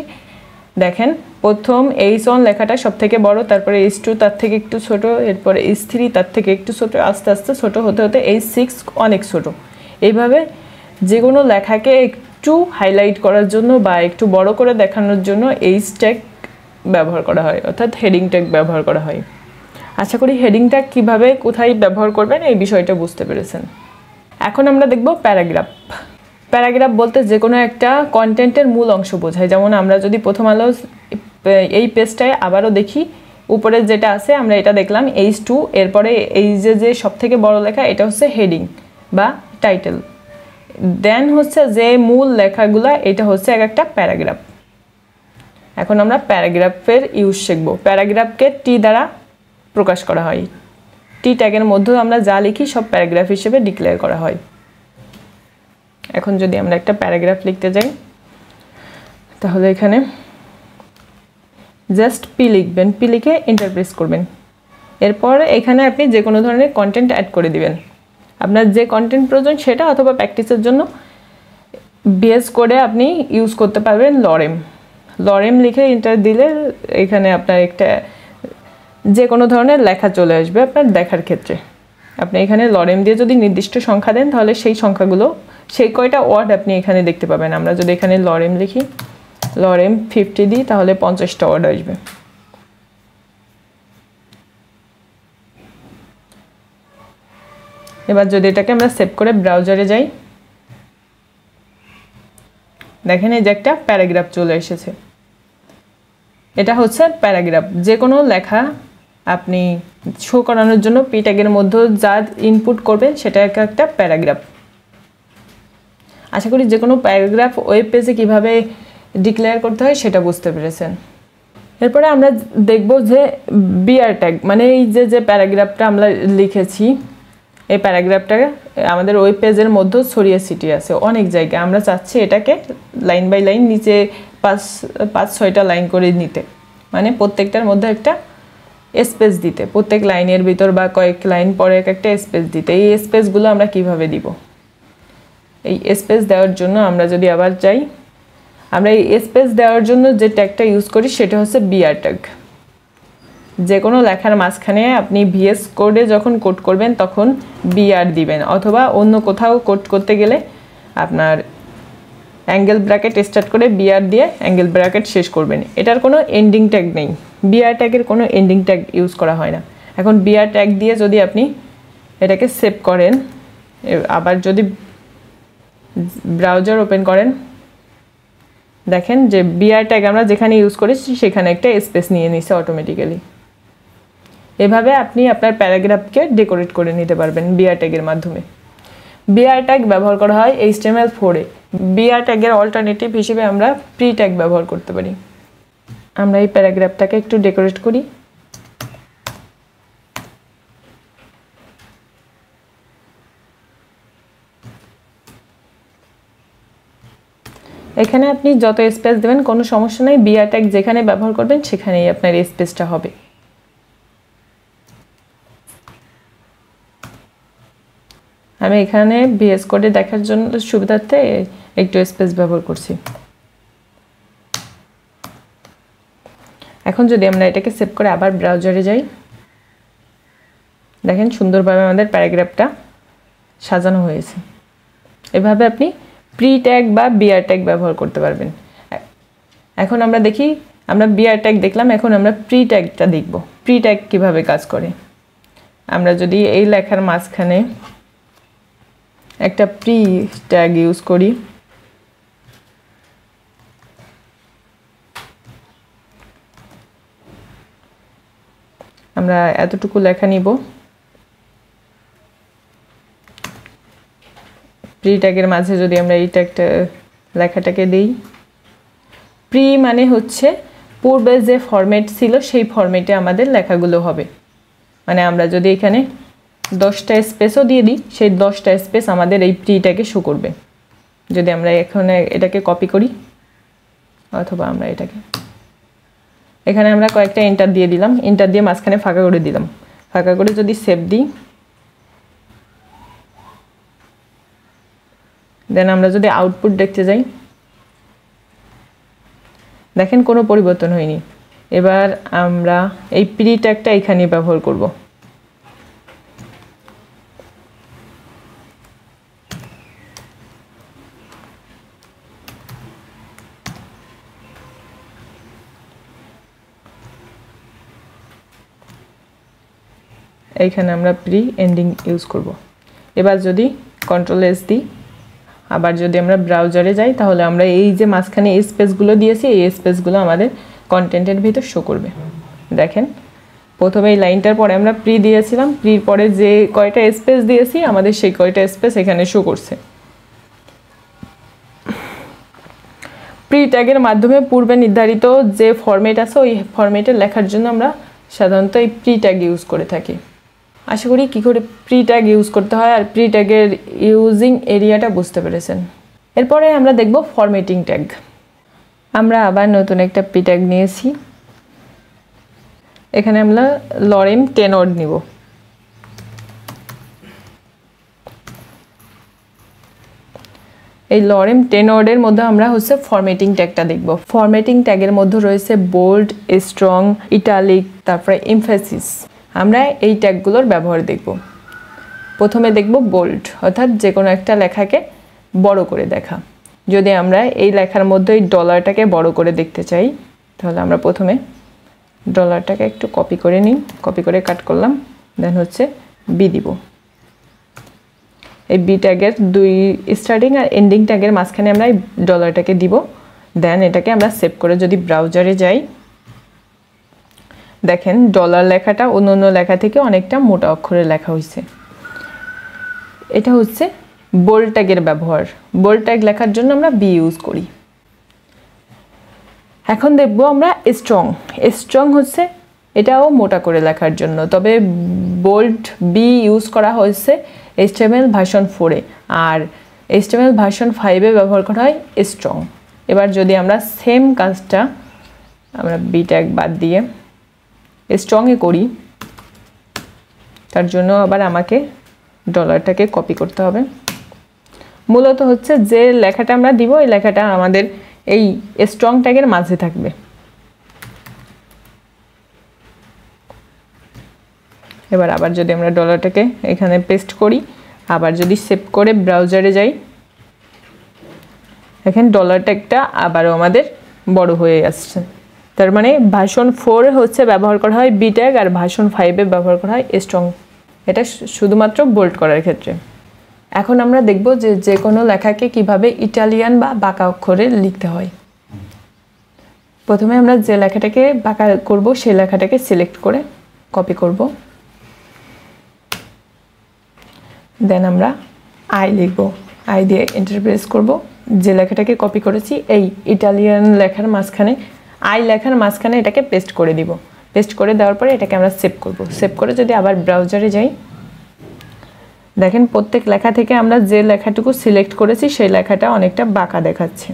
Speaker 1: দেখেন প্রথম H1 লেখাটা সব থেকে বড়, তারপরে H2 তার থেকে একটু ছোট, এরপরে H3 তার থেকে একটু ছোট, আস্তে আস্তে ছোট হতে হতে H6 অনেক ছোট। এইভাবে যে কোনো লেখাকে একটু হাইলাইট করার জন্য বা একটু বড় করে দেখানোর জন্য H ট্যাগ ব্যবহার করা হয়, অর্থাৎ হেডিং ট্যাগ ব্যবহার করা হয়। আশা করি হেডিং ট্যাগ কীভাবে কোথায় ব্যবহার করবেন এই বিষয়টা বুঝতে পেরেছেন। এখন আমরা দেখব প্যারাগ্রাফ। প্যারাগ্রাফ বলতে যে কোনো একটা কন্টেন্টের মূল অংশ বোঝায়। যেমন আমরা যদি প্রথম আলো এই পেজটায় আবারও দেখি, উপরে যেটা আছে আমরা এটা দেখলাম H2, এরপরে এই যে সব থেকে বড় লেখা এটা হচ্ছে হেডিং বা টাইটেল, দেন হচ্ছে যে মূল লেখাগুলা এটা হচ্ছে একটা প্যারাগ্রাফ। এখন আমরা প্যারাগ্রাফের ইউজ শিখব। প্যারাগ্রাফকে টি দ্বারা প্রকাশ করা হয়। টি ট্যাগের মধ্যে আমরা যা লিখি সব প্যারাগ্রাফ হিসেবে ডিক্লেয়ার করা হয়। এখন যদি আমরা একটা প্যারাগ্রাফ লিখতে যাই, তাহলে এখানে জাস্ট পি লিখবেন, পি লিখে এন্টার প্রেস করবেন। এরপর এখানে আপনি যে কোনো ধরনের কন্টেন্ট অ্যাড করে দিবেন। আপনার যে কন্টেন্ট প্রয়োজন সেটা, অথবা প্র্যাকটিসের জন্য ভিএস কোডে আপনি ইউজ করতে পারবেন লরেম। লরেম লিখে এন্টার দিলে এখানে আপনার একটা যে কোনো ধরনের লেখা চলে আসবে আপনার দেখার ক্ষেত্রে। আপনি এখানে লরেম দিয়ে যদি নির্দিষ্ট সংখ্যা দেন, তাহলে সেই সংখ্যাগুলো, সেই কয়টা ওয়ার্ড আপনি এখানে দেখতে পাবেন। আমরা যদি এখানে লরেম লিখি, লরেম 50 দিই, তাহলে 50টা ওয়ার্ড আসবে। এবার যদি এটাকে আমরা সেভ করে ব্রাউজারে যাই, দেখেন এই যে একটা প্যারাগ্রাফ চলে এসেছে। এটা হচ্ছে প্যারাগ্রাফ। যে কোনো লেখা আপনি শো করানোর জন্য পি ট্যাগের মধ্যে যা ইনপুট করবেন সেটা একটা প্যারাগ্রাফ। আশা করি যে কোনো প্যারাগ্রাফ ওয়েব পেজে কীভাবে ডিক্লেয়ার করতে হয় সেটা বুঝতে পেরেছেন। এরপরে আমরা দেখব যে বিআর ট্যাগ, মানে এই যে প্যারাগ্রাফটা আমরা লিখেছি, এই প্যারাগ্রাফটা আমাদের ওয়েব পেজের মধ্যে ছড়িয়ে ছিটিয়ে আছে অনেক জায়গায়। আমরা চাচ্ছি এটাকে লাইন বাই লাইন নিচে 5-6টা লাইন করে নিতে, মানে প্রত্যেকটার মধ্যে একটা স্পেস দিতে, প্রত্যেক লাইনের ভিতর বা কয়েক লাইন পরে একটা স্পেস দিতে। এই স্পেসগুলো আমরা কিভাবে দিব? এই স্পেস দেওয়ার জন্য আমরা যদি আবার যাই, আমরা এই স্পেস দেওয়ার জন্য যে ট্যাগটা ইউজ করি সেটা হচ্ছে বিআর ট্যাগ। যে কোনো লেখার মাঝখানে আপনি ভিএস কোডে যখন কোড করবেন তখন বিআর দিবেন, অথবা অন্য কোথাও কোড করতে গেলে আপনার অ্যাঙ্গেল ব্র্যাকেট স্টার্ট করে বিআর দিয়ে অ্যাঙ্গেল ব্র্যাকেট শেষ করবেন। এটার কোনো এন্ডিং ট্যাগ নেই, বিআর ট্যাগের কোনো এন্ডিং ট্যাগ ইউজ করা হয় না। এখন বিআর ট্যাগ দিয়ে যদি আপনি এটাকে সেভ করেন, আবার যদি ব্রাউজার ওপেন করেন, দেখেন যে বিআর ট্যাগ আমরা যেখানে ইউজ করেছি সেখানে একটা স্পেস নিয়ে নিছে অটোমেটিক্যালি। এভাবে আপনি আপনার প্যারাগ্রাফকে ডেকোরেট করে নিতে পারবেন বিআর ট্যাগের মাধ্যমে। বিআর ট্যাগ ব্যবহার করা হয় HTML4-এ। বিআর ট্যাগের অল্টারনেটিভ হিসেবে আমরা প্রি ট্যাগ ব্যবহার করতে পারি। আমরা এই প্যারাগ্রাফটাকে একটু ডেকোরেট করি। এখানে আপনি যত স্পেস দেবেন কোনো সমস্যা নেই, বিআর ট্যাগ যেখানে ব্যবহার করবেন সেখানেই আপনার স্পেসটা হবে। আমি এখানে ভিএস কোডে দেখার জন্য সুবিধার্থে একটু স্পেস ব্যবহার করছি। এখন যদি আমরা এটাকে সেভ করে আবার ব্রাউজারে যাই, দেখেন সুন্দরভাবে আমাদের প্যারাগ্রাফটা সাজানো হয়েছে। এভাবে আপনি প্রি ট্যাগ বা বিআর ট্যাগ ব্যবহার করতে পারবেন। এখন আমরা দেখি, আমরা বিআর ট্যাগ দেখলাম, এখন আমরা প্রি ট্যাগটা দেখব। প্রি ট্যাগ কীভাবে কাজ করে। আমরা যদি এই লেখার মাঝখানে একটা প্রি ট্যাগ ইউজ করি, আমরা এতটুকু লেখা নিব, প্রি ট্যাগের মাঝে যদি আমরা এই ট্যাগটা লেখাটাকে দিই, প্রি মানে হচ্ছে পূর্বে যে ফরম্যাট ছিল সেই ফরম্যাটে আমাদের লেখাগুলো হবে। মানে আমরা যদি এখানে 10টা স্পেসও দিয়ে দিই, সেই 10টা স্পেস আমাদের এই প্রি ট্যাগে শো করবে। যদি আমরা এখন এটাকে কপি করি, অথবা আমরা এখানে আমরা কয়েকটা এন্টার দিয়ে দিলাম, এন্টার দিয়ে মাঝখানে ফাঁকা করে দিলাম, ফাঁকা করে যদি সেভ দিই, দেন আমরা যদি আউটপুট দেখতে যাই, দেখেন কোনো পরিবর্তন হয়নি। এবার আমরা এই প্রি ট্যাগটা এখানে ব্যবহার করব। এইখানে আমরা প্রি এন্ডিং ইউজ করব। এবার যদি কন্ট্রোল-S দিই, আবার যদি আমরা ব্রাউজারে যাই, তাহলে আমরা এই যে মাঝখানে এই স্পেসগুলো দিয়েছি, এই স্পেসগুলো আমাদের কন্টেন্টের ভিতর শো করবে। দেখেন প্রথমে এই লাইনটার পরে আমরা প্রি দিয়েছিলাম, প্রির পরে যে কয়টা স্পেস দিয়েছি আমাদের সেই কয়টা স্পেস এখানে শো করছে। প্রি ট্যাগের মাধ্যমে পূর্বে নির্ধারিত যে ফরম্যাট আছে ওই ফরম্যাটে লেখার জন্য আমরা সাধারণত এই প্রি ট্যাগ ইউজ করে থাকি। আশা করি কী করে প্রি ট্যাগ ইউজ করতে হয় আর প্রি ট্যাগের ইউজিং এরিয়াটা বুঝতে পেরেছেন। এরপরে আমরা দেখব ফরম্যাটিং ট্যাগ। আমরা আবার নতুন একটা প্রি ট্যাগ নিয়েছি, এখানে আমরা লরেম টেনর নিব। এই লরেম টেনরের মধ্যে আমরা হচ্ছে ফরম্যাটিং ট্যাগটা দেখব। ফরম্যাটিং ট্যাগের মধ্যে রয়েছে বোল্ড, স্ট্রং, ইটালিক, তারপরে এমফ্যাসিস। আমরা এই ট্যাগগুলোর ব্যবহার দেখব। প্রথমে দেখব বোল্ড, অর্থাৎ যে কোনো একটা লেখাকে বড় করে দেখা। যদি আমরা এই লেখার মধ্যে এই ডলারটাকে বড় করে দেখতে চাই, তাহলে আমরা প্রথমে ডলারটাকে একটু কপি করে নিই, কপি করে কাট করলাম, দেন হচ্ছে বি দিব। এই বি ট্যাগের দুই স্টার্টিং আর এন্ডিং ট্যাগের মাঝখানে আমরা এই ডলারটাকে দিব। দেন এটাকে আমরা সেভ করে যদি ব্রাউজারে যাই, দেখেন ডলার লেখাটা অন্য লেখা থেকে অনেকটা মোটা অক্ষরে লেখা হয়েছে। এটা হচ্ছে বোল্ড ট্যাগের ব্যবহার। বোল্ড ট্যাগ লেখার জন্য আমরা বি ইউজ করি। এখন দেখব আমরা স্ট্রং। স্ট্রং হচ্ছে এটাও মোটা করে লেখার জন্য, তবে বোল্ড বি ইউজ করা হয়েছে HTML ভার্সন 4-এ, আর HTML ভার্সন 5-এ ব্যবহার করা হয় স্ট্রং। এবার যদি আমরা সেম কাজটা আমরা বি ট্যাগ বাদ দিয়ে স্ট্রংয়ে করি, তার জন্য আবার আমাকে ডলারটাকে কপি করতে হবে। মূলত হচ্ছে যে লেখাটা আমরা দিব এই লেখাটা আমাদের এই স্ট্রং ট্যাগের মাঝে থাকবে। এবার আবার যদি আমরা ডলারটাকে এখানে পেস্ট করি, আবার যদি সেভ করে ব্রাউজারে যাই, দেখেন ডলার ট্যাগটা আবারও আমাদের বড় হয়ে আসছে। তার মানে ভার্সন 4 হচ্ছে ব্যবহার করা হয় বি ট্যাগ, আর ভার্সন 5-এ ব্যবহার করা হয় স্ট্রং। এটা শুধুমাত্র বোল্ড করার ক্ষেত্রে। এখন আমরা দেখব যে কোনো লেখাকে কিভাবে ইটালিয়ান বা বাঁকা অক্ষরে লিখতে হয়। প্রথমে আমরা যে লেখাটাকে বাঁকা করব সেই লেখাটাকে সিলেক্ট করে কপি করব। দেন আমরা আই লিখব, আই দিয়ে এন্টার প্রেস করব। যে লেখাটাকে কপি করেছি এই ইটালিয়ান লেখার মাঝখানে, আই লেখার মাঝখানে এটাকে পেস্ট করে দিব। পেস্ট করে দেওয়ার পরে এটাকে আমরা সেভ করব। সেভ করে যদি আবার ব্রাউজারে যাই, দেখেন প্রত্যেক লেখা থেকে আমরা যে লেখাটুকু সিলেক্ট করেছি সেই লেখাটা অনেকটা বাঁকা দেখাচ্ছে।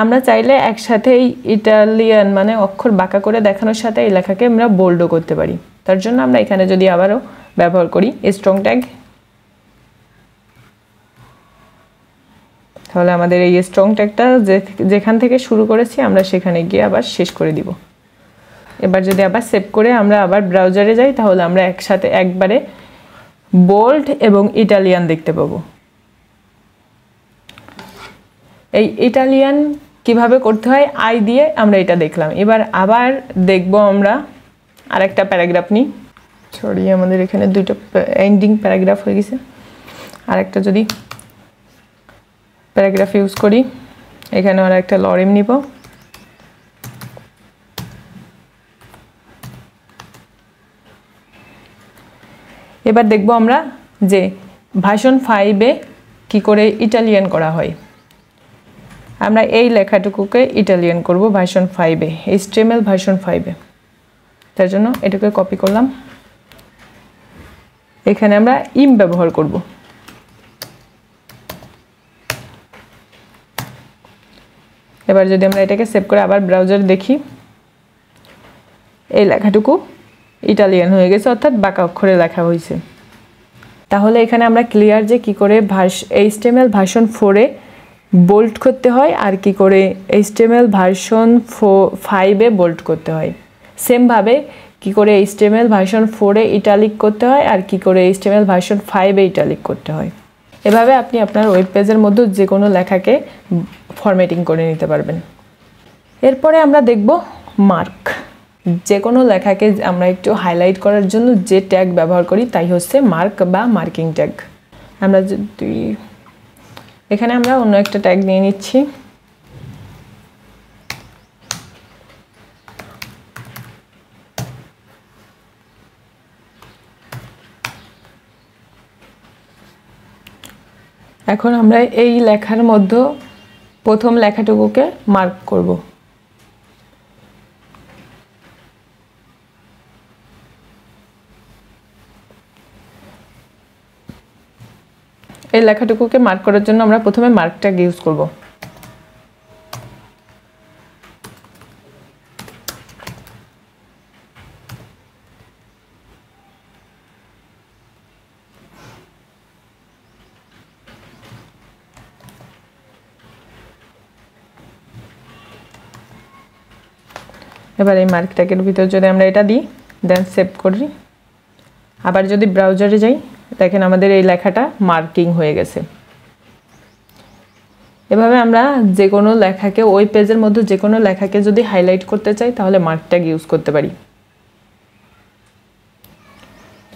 Speaker 1: আমরা চাইলে একসাথে এই ইটালিয়ান মানে অক্ষর বাঁকা করে দেখানোর সাথে এই লেখাকে আমরা বোল্ডও করতে পারি। তার জন্য আমরা এখানে যদি আবারও ব্যবহার করি স্ট্রং ট্যাগ, তাহলে আমাদের এই স্ট্রং ট্যাগটা যেখান থেকে শুরু করেছি আমরা সেখানে গিয়ে আবার শেষ করে দিব। এবার যদি আবার সেভ করে আমরা আবার ব্রাউজারে যাই, তাহলে আমরা একসাথে একবারে বোল্ড এবং ইটালিয়ান দেখতে পাবো। এই ইটালিয়ান কিভাবে করতে হয় আই দিয়ে আমরা এটা দেখলাম। এবার আবার দেখব আমরা আরেকটা প্যারাগ্রাফ নিই। সরি, আমাদের এখানে দুইটা এন্ডিং প্যারাগ্রাফ হয়ে গেছে। আরেকটা যদি প্যারাগ্রাফ ইউজ করি, এখানে আর একটা লরেম নিব। এবার দেখব আমরা যে ভার্সন 5-এ কি করে ইটালিয়ান করা হয়। আমরা এই লেখাটুকুকে ইটালিয়ান করব ভার্সন 5-এ, HTML ভার্সন 5-এ। তার জন্য এটাকে কপি করলাম। এখানে আমরা ইম ব্যবহার করব। এবার যদি আমরা এটাকে সেভ করে আবার ব্রাউজারে দেখি, এই লেখাটুকু ইটালিয়ান হয়ে গেছে, অর্থাৎ বাঁকা অক্ষরে লেখা হয়েছে। তাহলে এখানে আমরা ক্লিয়ার যে কি করে HTML ভার্সন 4-এ বোল্ড করতে হয় আর কি করে HTML ভার্সন 5-এ বোল্ড করতে হয়। সেমভাবে কি করে HTML ভার্সন 4-এ ইটালিক করতে হয় আর কি করে HTML ভার্সন 5-এ ইটালিক করতে হয়। এভাবে আপনি আপনার ওয়েব পেজের মধ্যে যে কোনো লেখাকে ফরম্যাটিং করে নিতে পারবেন। এরপরে আমরা দেখব মার্ক। যে কোনো লেখাকে আমরা একটু হাইলাইট করার জন্য যে ট্যাগ ব্যবহার করি তাই হচ্ছে মার্ক বা মার্কিং ট্যাগ। আমরা যদি এখানে আমরা অন্য একটা ট্যাগ নিয়ে নিচ্ছি। এখন আমরা এই লেখার মধ্যে প্রথম লেখাটুকুকে মার্ক করব। এই লেখাটুকুকে মার্ক করার জন্য আমরা প্রথমে মার্ক ট্যাগ ইউজ করব। এবার এই মার্ক ট্যাগের ভিতর যদি আমরা এটা দিই, দেন সেভ করি, আবার যদি ব্রাউজারে যাই, দেখেন আমাদের এই লেখাটা মার্কিং হয়ে গেছে। এভাবে আমরা যে কোনো লেখাকে ওই পেজের মধ্যে যে কোনো লেখাকে যদি হাইলাইট করতে চাই তাহলে মার্ক ট্যাগ ইউজ করতে পারি।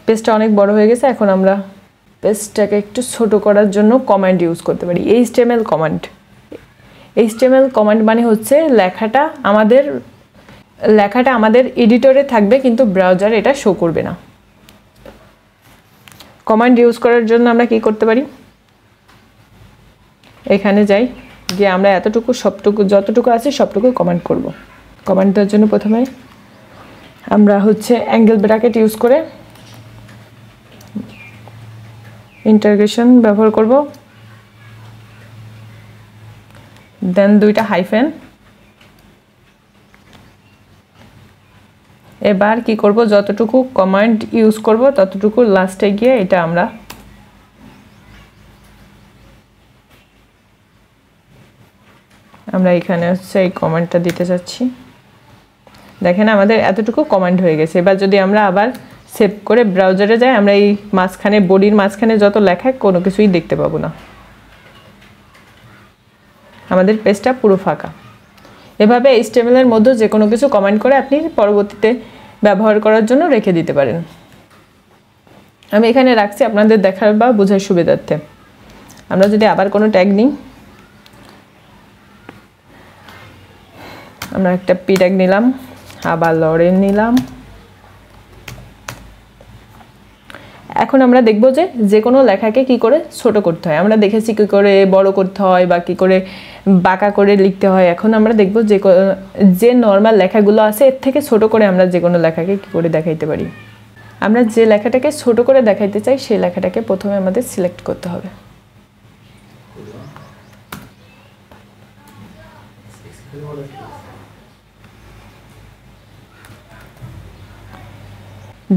Speaker 1: পেজটা অনেক বড় হয়ে গেছে, এখন আমরা পেজটাকে একটু ছোট করার জন্য কমান্ড ইউজ করতে পারি, এইচটিএমএল কমান্ড। এইচটিএমএল কমান্ড মানে হচ্ছে লেখাটা আমাদের এডিটরে থাকবে কিন্তু ব্রাউজারে এটা শো করবে না। কমান্ড ইউজ করার জন্য আমরা কি করতে পারি, এখানে যাই, গিয়ে আমরা যতটুকু আছে সবটুকু কমান্ড করব। কমান্ড দেওয়ার জন্য প্রথমে আমরা অ্যাঙ্গেল ব্র্যাকেট ইউজ করে ইন্টারগেশন ব্যবহার করব, দেন 2টা হাইফেন। এবার কি করব, যতটুকু কমান্ড ইউজ করব ততটুকু লাস্টে গিয়ে এটা আমরা এখানে এই কমান্ডটা দিতে যাচ্ছি। দেখেন আমাদের এতটুকু কমান্ড হয়ে গেছে। এবার যদি আমরা আবার সেভ করে ব্রাউজারে যাই, আমরা এই মাঝখানে বডির মাঝখানে যত লেখা কোনো কিছুই দেখতে পাবো না, আমাদের পেজটা পুরো ফাঁকা। এভাবে এইচটিএমএল এর মধ্যে যে কোনো কিছু কমেন্ট করে আপনি পরবর্তীতে ব্যবহার করার জন্য রেখে দিতে পারেন। আমি এখানে রাখছি আপনাদের দেখার বা বোঝার সুবিধার্থে। আমরা যদি আবার কোনো ট্যাগ নিই, আমরা একটা পি ট্যাগ নিলাম, আবার লরেন নিলাম। এখন আমরা দেখব যে কোনো লেখাকে কি করে ছোট করতে হয়। আমরা দেখেছি কি করে বড় করতে হয় বা কি করে বাঁকা করে লিখতে হয়। এখন আমরা দেখব যে নর্মাল লেখাগুলো আছে এর থেকে ছোট করে আমরা যে কোনো লেখাকে কি করে দেখাইতে পারি। আমরা যে লেখাটাকে ছোট করে দেখাইতে চাই সেই লেখাটাকে প্রথমে আমাদের সিলেক্ট করতে হবে।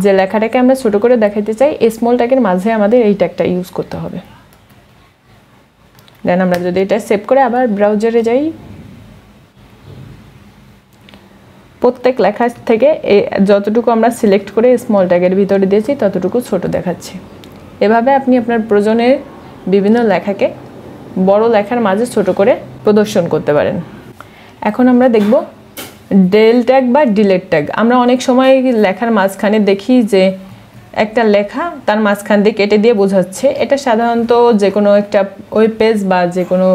Speaker 1: যে লেখাটাকে আমরা ছোট করে দেখাইতে চাই এই স্মল ট্যাগের মাঝে আমাদের এই ট্যাগটা ইউজ করতে হবে। দেন আমরা যদি এটা সেভ করে আবার ব্রাউজারে যাই, প্রত্যেক লেখা থেকে যতটুকু আমরা সিলেক্ট করে স্মল ট্যাগের ভিতরে দিয়েছি ততটুকু ছোট দেখাচ্ছি। এভাবে আপনি আপনার প্রয়োজনের বিভিন্ন লেখাকে বড় লেখার মাঝে ছোট করে প্রদর্শন করতে পারেন। এখন আমরা দেখব ডেল ট্যাগ বা ডিলেট ট্যাগ। আমরা অনেক সময় লেখার মাঝখানে দেখি যে একটা লেখা তার মাঝখান দিয়ে কেটে দিয়ে বোঝাচ্ছে। এটা সাধারণত যে কোনো একটা ওয়েব পেজ বা যে কোনো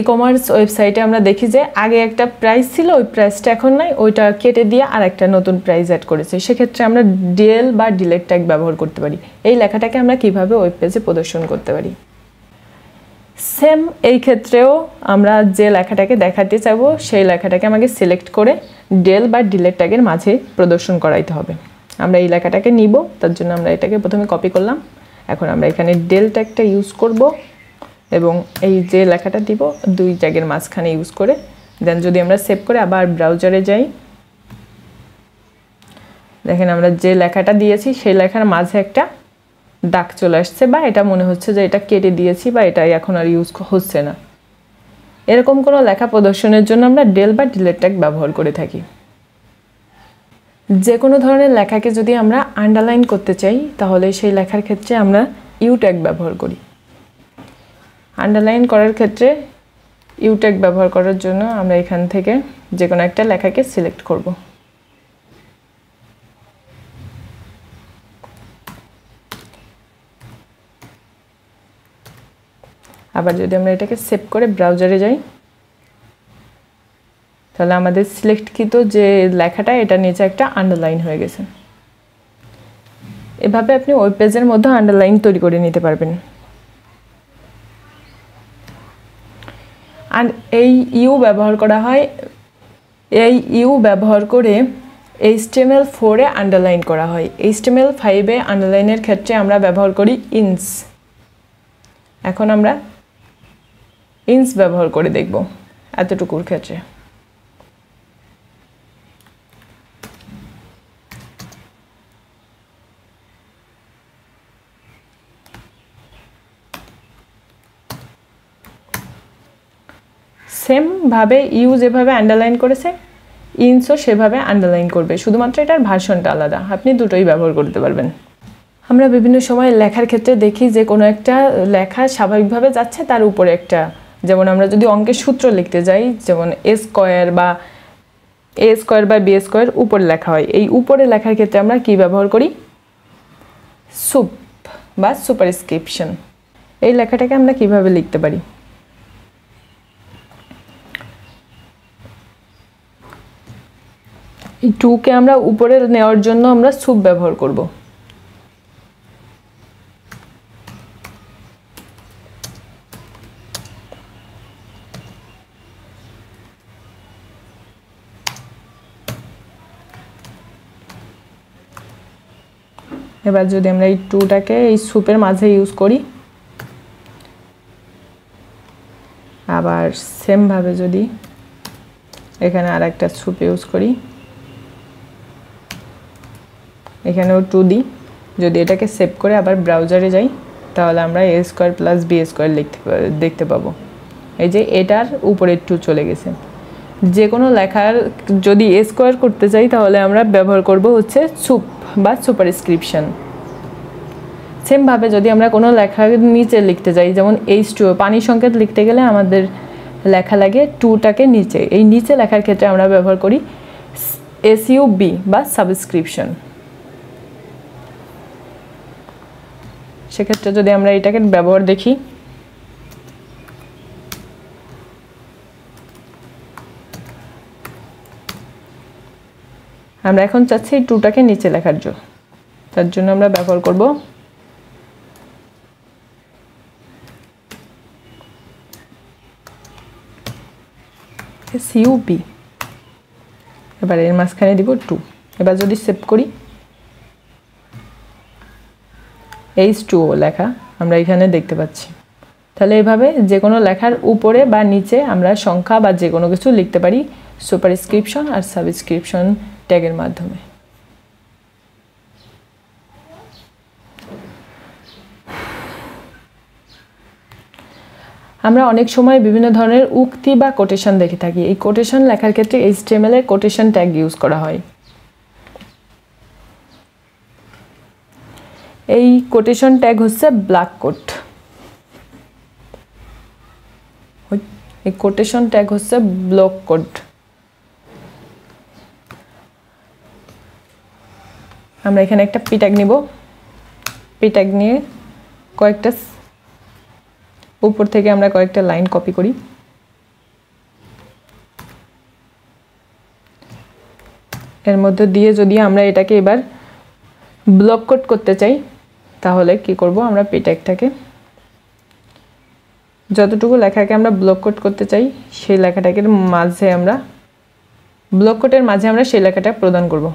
Speaker 1: ই-কমার্স ওয়েবসাইটে আমরা দেখি যে আগে একটা প্রাইস ছিল, ওই প্রাইসটা এখন নাই, ওইটা কেটে দিয়ে আর একটা নতুন প্রাইস অ্যাড করেছে। সেক্ষেত্রে আমরা ডেল বা ডিলেট ট্যাগ ব্যবহার করতে পারি। এই লেখাটাকে আমরা কিভাবে ওয়েব পেজে প্রদর্শন করতে পারি। সেম এই ক্ষেত্রেও আমরা যে লেখাটাকে দেখাতে চাইবো সেই লেখাটাকে আমাকে সিলেক্ট করে ডেল বা ডিলেট ট্যাগের মাঝে প্রদর্শন করাইতে হবে। আমরা এই লেখাটাকে নিব, তার জন্য আমরা এটাকে প্রথমে কপি করলাম। এখন আমরা এখানে ডেল ট্যাগটা ইউজ করব এবং এই যে লেখাটা দিব 2 ট্যাগের মাঝখানে ইউজ করে। দেন যদি আমরা সেভ করে আবার ব্রাউজারে যাই, দেখেন আমরা যে লেখাটা দিয়েছি সেই লেখার মাঝে একটা দাগ চলে আসছে, বা এটা মনে হচ্ছে যে এটা কেটে দিয়েছি বা এটা এখন আর ইউজ হচ্ছে না। এরকম কোনো লেখা প্রদর্শনের জন্য আমরা ডেল বা ডিলেট ট্যাগ ব্যবহার করে থাকি। যে কোনো ধরনের লেখাকে যদি আমরা আন্ডারলাইন করতে চাই তাহলে সেই লেখার ক্ষেত্রে আমরা ইউ ট্যাগ ব্যবহার করি। আন্ডারলাইন করার ক্ষেত্রে ইউ ট্যাগ ব্যবহার করার জন্য আমরা এখান থেকে যে কোনো একটা লেখাকে সিলেক্ট করব। আবার যদি আমরা এটাকে সেভ করে ব্রাউজারে যাই, তাহলে আমাদের সিলেক্টকৃত যে লেখাটা এটা নিচে একটা আন্ডারলাইন হয়ে গেছে। এভাবে আপনি ওয়েব পেজের মধ্যে আন্ডারলাইন তৈরি করে নিতে পারবেন। আর এই ইউ ব্যবহার করা হয়, এই ইউ ব্যবহার করে HTML4 এ আন্ডারলাইন করা হয়। HTML5 এ আন্ডারলাইনের ক্ষেত্রে আমরা ব্যবহার করি ইন্স। এখন আমরা ইন্স ব্যবহার করে দেখব এতটুকুর ক্ষেত্রে। সেম ভাবে ইউ যেভাবে আন্ডারলাইন করেছে ইন্সও সেভাবে আন্ডারলাইন করবে, শুধুমাত্র এটার ভার্সনটা আলাদা। আপনি দুটোই ব্যবহার করতে পারবেন। আমরা বিভিন্ন সময় লেখার ক্ষেত্রে দেখি যে কোনো একটা লেখা স্বাভাবিকভাবে যাচ্ছে, তার উপরে একটা, যেমন আমরা যদি অঙ্কের সূত্র লিখতে যাই, যেমন a স্কয়ার বা b স্কয়ার উপরে লেখা হয়। এই উপরে লেখার ক্ষেত্রে আমরা কি ব্যবহার করি? সুপ বা সুপারস্ক্রিপশন। এই লেখাটাকে আমরা কিভাবে লিখতে পারি? এই 2 কে আমরা উপরে নেওয়ার জন্য আমরা সুপ ব্যবহার করব। এবার যদি আমরা এই 2টাকে এই সুপের মাঝে ইউজ করি, আবার সেম ভাবে যদি এখানে আরেকটা সুপ ইউজ করি, এখানেও 2 দিই, যদি এটাকে সেভ করে আবার ব্রাউজারে যাই তাহলে আমরা a square plus b square দেখতে পাবো। এই যে এটার উপরে 2 চলে গেছে। যে কোনো লেখার যদি a স্কয়ার করতে চাই তাহলে আমরা ব্যবহার করব হচ্ছে সুপ বা সুপারস্ক্রিপশন। সেম ভাবে যদি আমরা কোনো লেখার নিচে লিখতে যাই, যেমন H2O পানি সংকেত লিখতে গেলে আমাদের লেখা লাগে 2টাকে নিচে, এই নিচে লেখার ক্ষেত্রে আমরা ব্যবহার করি SUB বা সাবস্ক্রিপশন। সেক্ষেত্রে যদি আমরা এটাকে ব্যবহার দেখি, আমরা এখন চাচ্ছি 2টাকে নিচে লেখার জন্য, তার জন্য আমরা ব্যবহার করব SUB। এবার এর মাঝখানে দিব 2। এবার যদি সেভ করি, H2O লেখা আমরা এখানে দেখতে পাচ্ছি। তাহলে এইভাবে যে কোনো লেখার উপরে বা নিচে আমরা সংখ্যা বা যে কোনো কিছু লিখতে পারি সুপারস্ক্রিপশন আর সাবস্ক্রিপশন ট্যাগের মাধ্যমে। আমরা অনেক সময় বিভিন্ন ধরনের উক্তি বা কোটেশন দেখে থাকি। এই কোটেশন লেখার ক্ষেত্রে HTML এর কোটেশন ট্যাগ ইউজ করা হয়। এই কোটেশন ট্যাগ হচ্ছে ব্লক কোট। এই কোটেশন ট্যাগ হচ্ছে ব্লক কোড। আমরা এখানে একটা পি ট্যাগ নিব। পি ট্যাগ নিয়ে কয়েকটা উপর থেকে আমরা কয়েকটা লাইন কপি করি। এর মধ্যে দিয়ে যদি আমরা এটাকে এবার ব্লক কোড করতে চাই তাহলে কি করব, আমরা পি ট্যাগটাকে যতটুকু লেখাকে আমরা ব্লক কোড করতে চাই সেই লেখাটাকে মাঝে আমরা ব্লক কোডের মাঝে আমরা সেই লেখাটা প্রদান করব।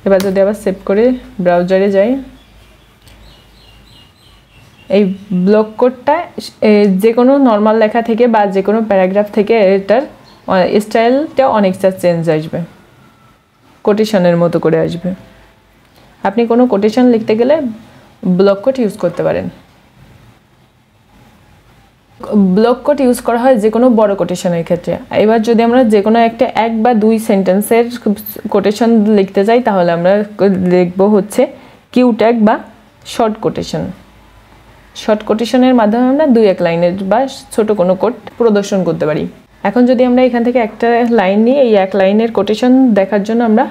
Speaker 1: এবার যদি আবার সেভ করে ব্রাউজারে যাই, এই ব্লক কোডটা যে কোনো নর্মাল লেখা থেকে বা যে কোনো প্যারাগ্রাফ থেকে এটার স্টাইলটা অনেকটা চেঞ্জ আসবে, কোটেশনের মতো করে আসবে। আপনি কোনো কোটেশন লিখতে গেলে ব্লক কোড ইউজ করতে পারেন। ব্লক কোড ইউজ করা হয় যে কোনো বড় কোটেশনের ক্ষেত্রে। এবার যদি আমরা যে কোনো একটা 1 বা 2 সেন্টেন্সের কোটেশন লিখতে চাই তাহলে আমরা লিখব হচ্ছে কিউ ট্যাগ বা শর্ট কোটেশন। শর্ট কোটেশনের মাধ্যমে আমরা 2-1 লাইনের বা ছোট কোনো কোড প্রদর্শন করতে পারি। এখন যদি আমরা এখান থেকে একটা লাইন নিয়ে এই 1 লাইনের কোটেশন দেখার জন্য আমরা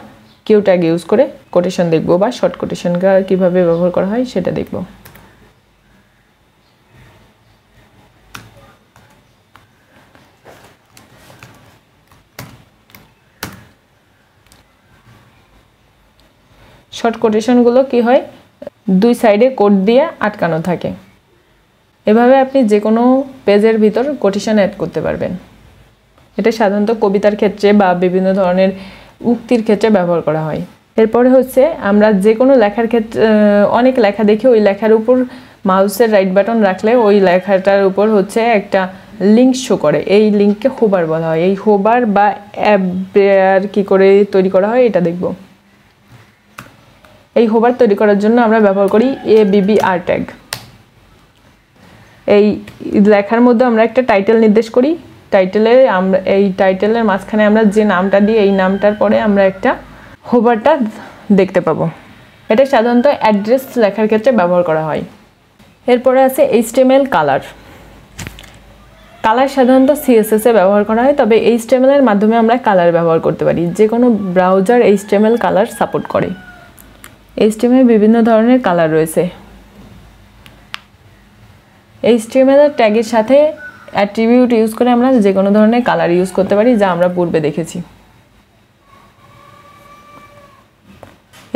Speaker 1: কিউ ট্যাগ ইউজ করে কোটেশন দেখব বা শর্ট কোটেশনকে কীভাবে ব্যবহার করা হয় সেটা দেখব। শর্ট কোটেশনগুলো কি হয়, 2 সাইডে কোড দিয়ে আটকানো থাকে। এভাবে আপনি যে কোনো পেজের ভিতর কোটেশন অ্যাড করতে পারবেন। এটা সাধারণত কবিতার ক্ষেত্রে বা বিভিন্ন ধরনের উক্তির ক্ষেত্রে ব্যবহার করা হয়। এরপরে হচ্ছে আমরা যে কোনো লেখার ক্ষেত্রে অনেক লেখা দেখি, ওই লেখার উপর মাউসের রাইট বাটন রাখলে ওই লেখাটার উপর হচ্ছে একটা লিঙ্ক শো করে। এই লিঙ্ককে হোভার বলা হয়। এই হোভার বা অ্যাপ কি করে তৈরি করা হয় এটা দেখব। এই হোভার তৈরি করার জন্য আমরা ব্যবহার করি ABBR ট্যাগ। এই লেখার মধ্যে আমরা একটা টাইটেল নির্দেশ করি। টাইটেলে আমরা এই টাইটেলের মাঝখানে আমরা যে নামটা দিই এই নামটার পরে আমরা একটা হোভারটা দেখতে পাবো। এটা সাধারণত অ্যাড্রেস লেখার ক্ষেত্রে ব্যবহার করা হয়। এরপরে আছে HTML কালার। কালার সাধারণত সিএসএস এ ব্যবহার করা হয়, তবে এইচটিএমএল এর মাধ্যমে আমরা কালার ব্যবহার করতে পারি। যে কোনো ব্রাউজার এইচটিএমএল কালার সাপোর্ট করে। এইচটিএমএল বিভিন্ন ধরনের কালার রয়েছে। এইচটিএমএল এর ট্যাগের সাথে অ্যাট্রিবিউট ইউজ করে আমরা যে কোনো ধরনের কালার ইউজ করতে পারি, যা আমরা পূর্বে দেখেছি।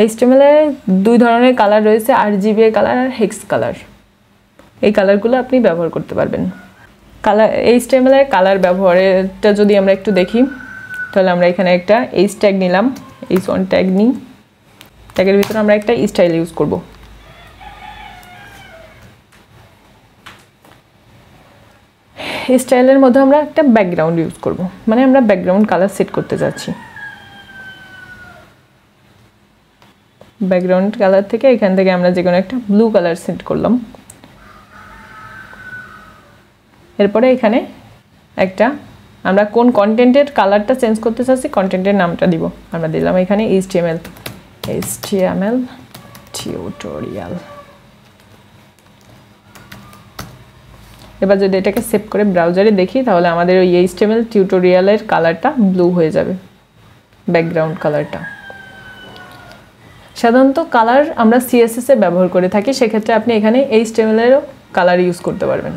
Speaker 1: এইচটিএমএল এর দুই ধরনের কালার রয়েছে, আরজিবি কালার আর হেক্স কালার। এই কালারগুলো আপনি ব্যবহার করতে পারবেন। কালার এইচটিএমএল এর কালার ব্যবহারটা যদি আমরা একটু দেখি, তাহলে আমরা এখানে একটা এইচ ট্যাগ নিলাম, H1 ট্যাগ নিই। ট্যাগের ভিতরে আমরা একটা স্টাইল ইউজ করব। স্টাইলের মধ্যে আমরা একটা ব্যাকগ্রাউন্ড ইউজ করব, মানে আমরা ব্যাকগ্রাউন্ড কালার সেট করতে যাচ্ছি। ব্যাকগ্রাউন্ড কালার থেকে এখান থেকে আমরা যে কোনো একটা ব্লু কালার সেট করলাম। এরপরে এখানে একটা আমরা কোন কন্টেন্টের কালারটা চেঞ্জ করতে চাচ্ছি, কন্টেন্টের নামটা দিব। আমরা দিলাম এখানে HTML টিউটোরিয়াল। এবার যদি এটাকে সেভ করে ব্রাউজারে দেখি, তাহলে আমাদের ওই HTML টিউটোরিয়ালের কালারটা ব্লু হয়ে যাবে, ব্যাকগ্রাউন্ড কালারটা। সাধারণত কালার আমরা সিএসএস এ ব্যবহার করে থাকি, সেক্ষেত্রে আপনি এখানে HTML এরও কালার ইউজ করতে পারবেন।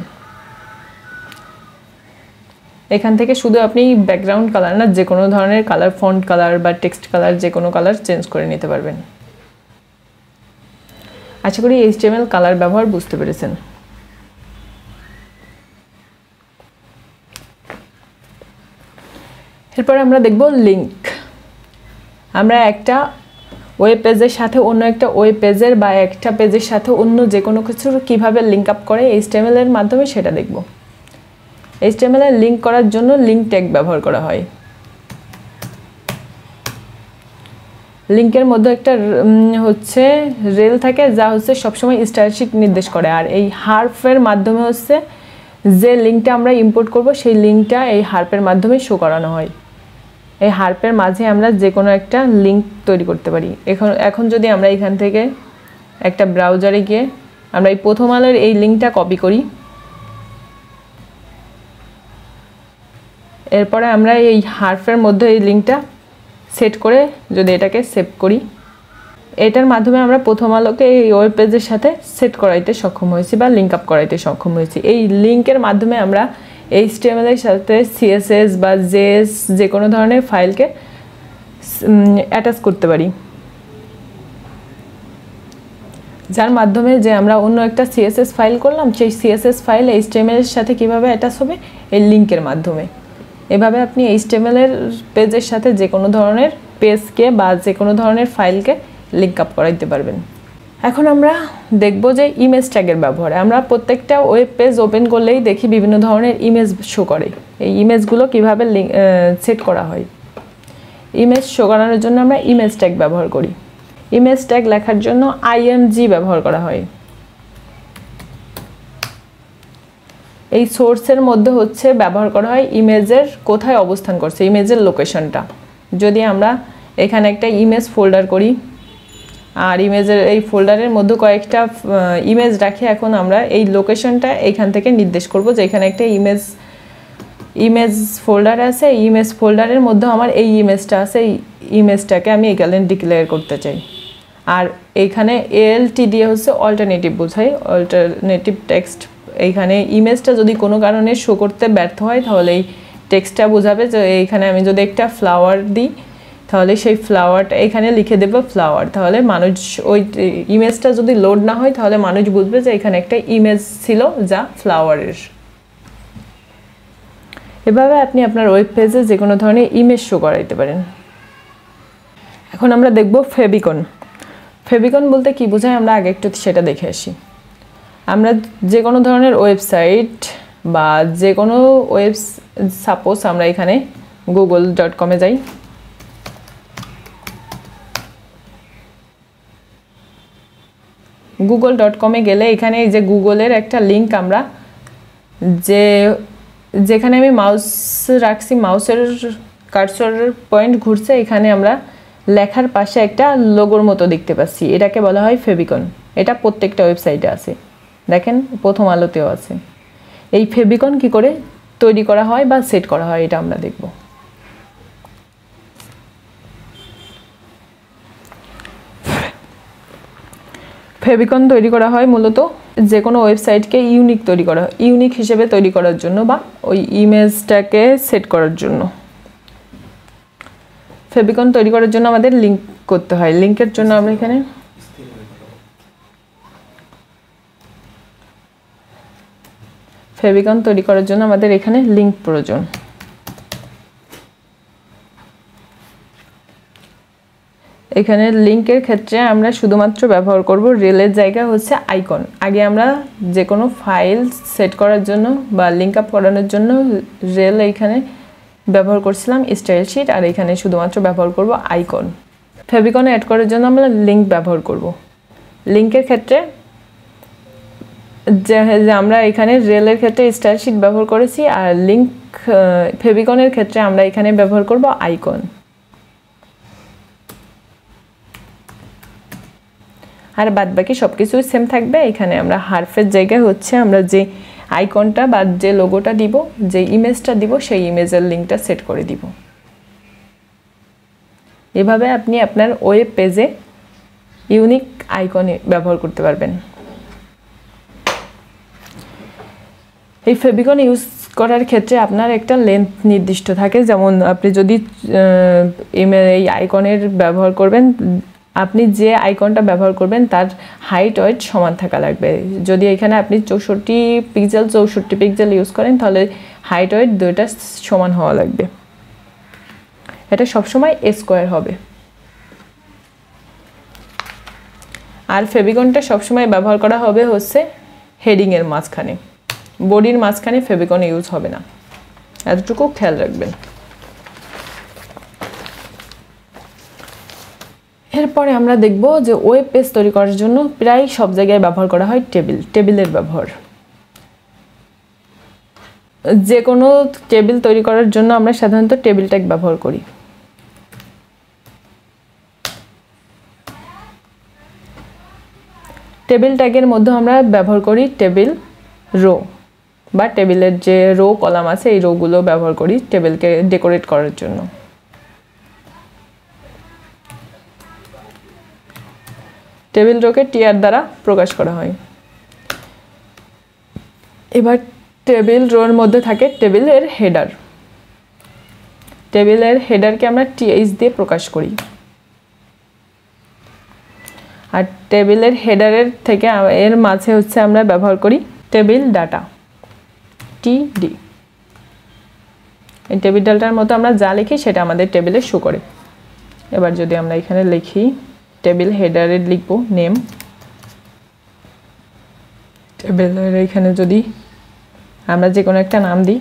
Speaker 1: এখান থেকে শুধু আপনি ব্যাকগ্রাউন্ড কালার না, যে কোনো ধরনের কালার, ফন্ট কালার বা টেক্সট কালার, যে কোনো কালার চেঞ্জ করে নিতে পারবেন। আশা করি HTML কালার ব্যবহার বুঝতে পেরেছেন। এরপর আমরা দেখব লিঙ্ক। আমরা একটা ওয়েব পেজের সাথে অন্য একটা ওয়েব পেজের বা একটা পেজের সাথে অন্য যে কোনো কিছুর কীভাবে লিঙ্ক আপ করে HTML এর মাধ্যমে সেটা দেখব। HTML এর লিঙ্ক করার জন্য লিঙ্ক ট্যাগ ব্যবহার করা হয়। লিঙ্কের মধ্যে একটা হচ্ছে রেল থাকে, যা হচ্ছে সবসময় স্টাইলশিট নির্দেশ করে, আর এই হার্ফের মাধ্যমে হচ্ছে যে লিঙ্কটা আমরা ইম্পোর্ট করব সেই লিঙ্কটা এই হার্পের মাধ্যমে শো করানো হয়। এই হার্পের মাঝে আমরা যে কোনো একটা লিঙ্ক তৈরি করতে পারি। এখন যদি আমরা এখান থেকে একটা ব্রাউজারে গিয়ে আমরা এই প্রথম আলোর এই লিঙ্কটা কপি করি, এরপরে আমরা এই হার্ফের মধ্যে এই লিঙ্কটা সেট করে যদি এটাকে সেভ করি, এটার মাধ্যমে আমরা প্রথম আলোকে এই ওয়েব পেজের সাথে সেট করাইতে সক্ষম হয়েছি বা লিঙ্ক আপ করাইতে সক্ষম হয়েছি। এই লিঙ্কের মাধ্যমে আমরা HTML এর সাথে CSS বা JS যে কোনো ধরনের ফাইলকে অ্যাটাচ করতে পারি, যার মাধ্যমে যে আমরা অন্য একটা CSS ফাইল করলাম, সেই CSS ফাইল HTML এর সাথে কিভাবে অ্যাটাচ হবে, এই লিঙ্কের মাধ্যমে। এভাবে আপনি HTML এর পেজের সাথে যে কোনো ধরনের পেজকে বা যে কোনো ধরনের ফাইলকে লিঙ্ক আপ করাইতে পারবেন। এখন আমরা দেখব যে ইমেজ ট্যাগের ব্যবহার। আমরা প্রত্যেকটা ওয়েব পেজ ওপেন করলেই দেখি বিভিন্ন ধরনের ইমেজ শো করে। এই ইমেজগুলো কীভাবে সেট করা হয়, ইমেজ শো করানোর জন্য আমরা ইমেজ ট্যাগ ব্যবহার করি। ইমেজ ট্যাগ লেখার জন্য IMG ব্যবহার করা হয়। এই সোর্সের মধ্যে হচ্ছে ব্যবহার করা হয় ইমেজের কোথায় অবস্থান করছে, ইমেজের লোকেশনটা। যদি আমরা এখানে একটা ইমেজ ফোল্ডার করি আর ইমেজের এই ফোল্ডারের মধ্যে কয়েকটা ইমেজ রাখি, এখন আমরা এই লোকেশনটা এইখান থেকে নির্দেশ করব যে এখানে একটা ইমেজ ফোল্ডার আছে, ইমেজ ফোল্ডারের মধ্যে আমার এই ইমেজটা আছে, এই ইমেজটাকে আমি এখানে ডিক্লেয়ার করতে চাই। আর এইখানে ALT দিয়ে হচ্ছে অল্টারনেটিভ বোঝাই, অল্টারনেটিভ টেক্সট। এইখানে ইমেজটা যদি কোনো কারণে শো করতে ব্যর্থ হয়, তাহলে এই টেক্সটটা বোঝাবে যে এইখানে আমি যদি একটা ফ্লাওয়ার দিই, তাহলে সেই ফ্লাওয়ারটা এখানে লিখে দেবো ফ্লাওয়ার। তাহলে মানুষ ওই ইমেজটা যদি লোড না হয়, তাহলে মানুষ বুঝবে যে এখানে একটা ইমেজ ছিল যা ফ্লাওয়ারের। এভাবে আপনি আপনার ওয়েব পেজে যে কোনো ধরনের ইমেজ শো করাইতে পারেন। এখন আমরা দেখব ফেভিকন। ফেভিকন বলতে কি বোঝায় আমরা আগে একটু সেটা দেখে আসি। আমরা যে কোনো ধরনের ওয়েবসাইট বা যে কোনো সাপোজ আমরা এখানে google.com যাই, google.com গেলে এখানে এই যে গুগলের একটা লিঙ্ক আমরা যেখানে আমি মাউস রাখছি, মাউসের কার্সর পয়েন্ট ঘুরছে, এখানে আমরা লেখার পাশে একটা লোগোর মতো দেখতে পাচ্ছি, এটাকে বলা হয় ফেভিকন। এটা প্রত্যেকটা ওয়েবসাইটে আছে, দেখেন প্রথম আলোতেও আছে। এই ফেভিকন কি করে তৈরি করা হয় বা সেট করা হয় এটা আমরা দেখব। ফেভিকন তৈরি করা হয় মূলত যে কোনো ওয়েবসাইটকে ইউনিক হিসেবে তৈরি করার জন্য বা ওই ইমেজটাকে সেট করার জন্য। ফেভিকন তৈরি করার জন্য আমাদের লিংক করতে হয়। লিংকের জন্য আমরা এখানে ফেভিকন তৈরি করার জন্য আমাদের এখানে লিংক প্রয়োজন। এখানে লিংকের ক্ষেত্রে আমরা শুধুমাত্র ব্যবহার করব রেলের জায়গায় হচ্ছে আইকন। আগে আমরা যে কোনো ফাইল সেট করার জন্য বা লিংক আপ করানোর জন্য রেল এখানে ব্যবহার করছিলাম স্টাইল শিট, আর এখানে শুধুমাত্র ব্যবহার করব আইকন। ফেভিকন অ্যাড করার জন্য আমরা লিংক ব্যবহার করব। লিংকের ক্ষেত্রে যে আমরা এখানে রেলের ক্ষেত্রে স্টাইল শিট ব্যবহার করেছি, আর লিংক ফেভিকনের ক্ষেত্রে আমরা এখানে ব্যবহার করব আইকন। আর বাদ বাকি সব কিছুই সেম থাকবে। এখানে আমরা হারফের জায়গায় হচ্ছে আমরা যে আইকনটা বা যে লোগোটা দিব, যে ইমেজটা দিব, সেই ইমেজের লিঙ্কটা সেট করে দিব। এভাবে আপনি আপনার ওয়েব পেজে ইউনিক আইকন ব্যবহার করতে পারবেন। এই ফেভিকন ইউজ করার ক্ষেত্রে আপনার একটা লেন্থ নির্দিষ্ট থাকে। যেমন আপনি যদি এই আইকনের ব্যবহার করবেন, আপনি যে আইকনটা ব্যবহার করবেন তার হাইট ওয়েট সমান থাকা লাগবে। যদি এখানে আপনি 64 পিক্সেল ইউজ করেন তাহলে হাইট ওয়েট দুইটা সমান হওয়া লাগবে। এটা সবসময় স্কোয়ার হবে। আর ফেভিকনটা সবসময় ব্যবহার করা হবে হচ্ছে হেডিংয়ের মাঝখানে, বডির মাঝখানে ফেভিকন ইউজ হবে না, এতটুকু খেয়াল রাখবেন। এরপরে আমরা দেখব যে ওয়েব পেজ তৈরি করার জন্য প্রায় সব জায়গায় ব্যবহার করা হয় টেবিলের ব্যবহার। যে কোনো টেবিল তৈরি করার জন্য আমরা সাধারণত টেবিল ট্যাগ ব্যবহার করি। টেবিল ট্যাগের মধ্যে আমরা ব্যবহার করি টেবিল রো বা টেবিলের যে রো কলাম আছে এই রোগুলো ব্যবহার করি টেবিলকে ডেকোরেট করার জন্য। টেবিল রোকে টিয়ার দ্বারা প্রকাশ করা হয়। এবার টেবিল রোর মধ্যে থাকে টেবিলের হেডার। টেবিলের হেডারকে আমরা টিএইচ দিয়ে প্রকাশ করি। আর টেবিলের হেডারের থেকে এর মাঝে হচ্ছে আমরা ব্যবহার করি টেবিল ডাটা টিডি। এই টেবিল ডাটার মতো আমরা যা লিখি সেটা আমাদের টেবিলে শো করে। এবার যদি আমরা এখানে লিখি টেবিল হেডারে লিখব নেম, টেবিলের এখানে যদি আমরা যে কোনো একটা নাম দিই,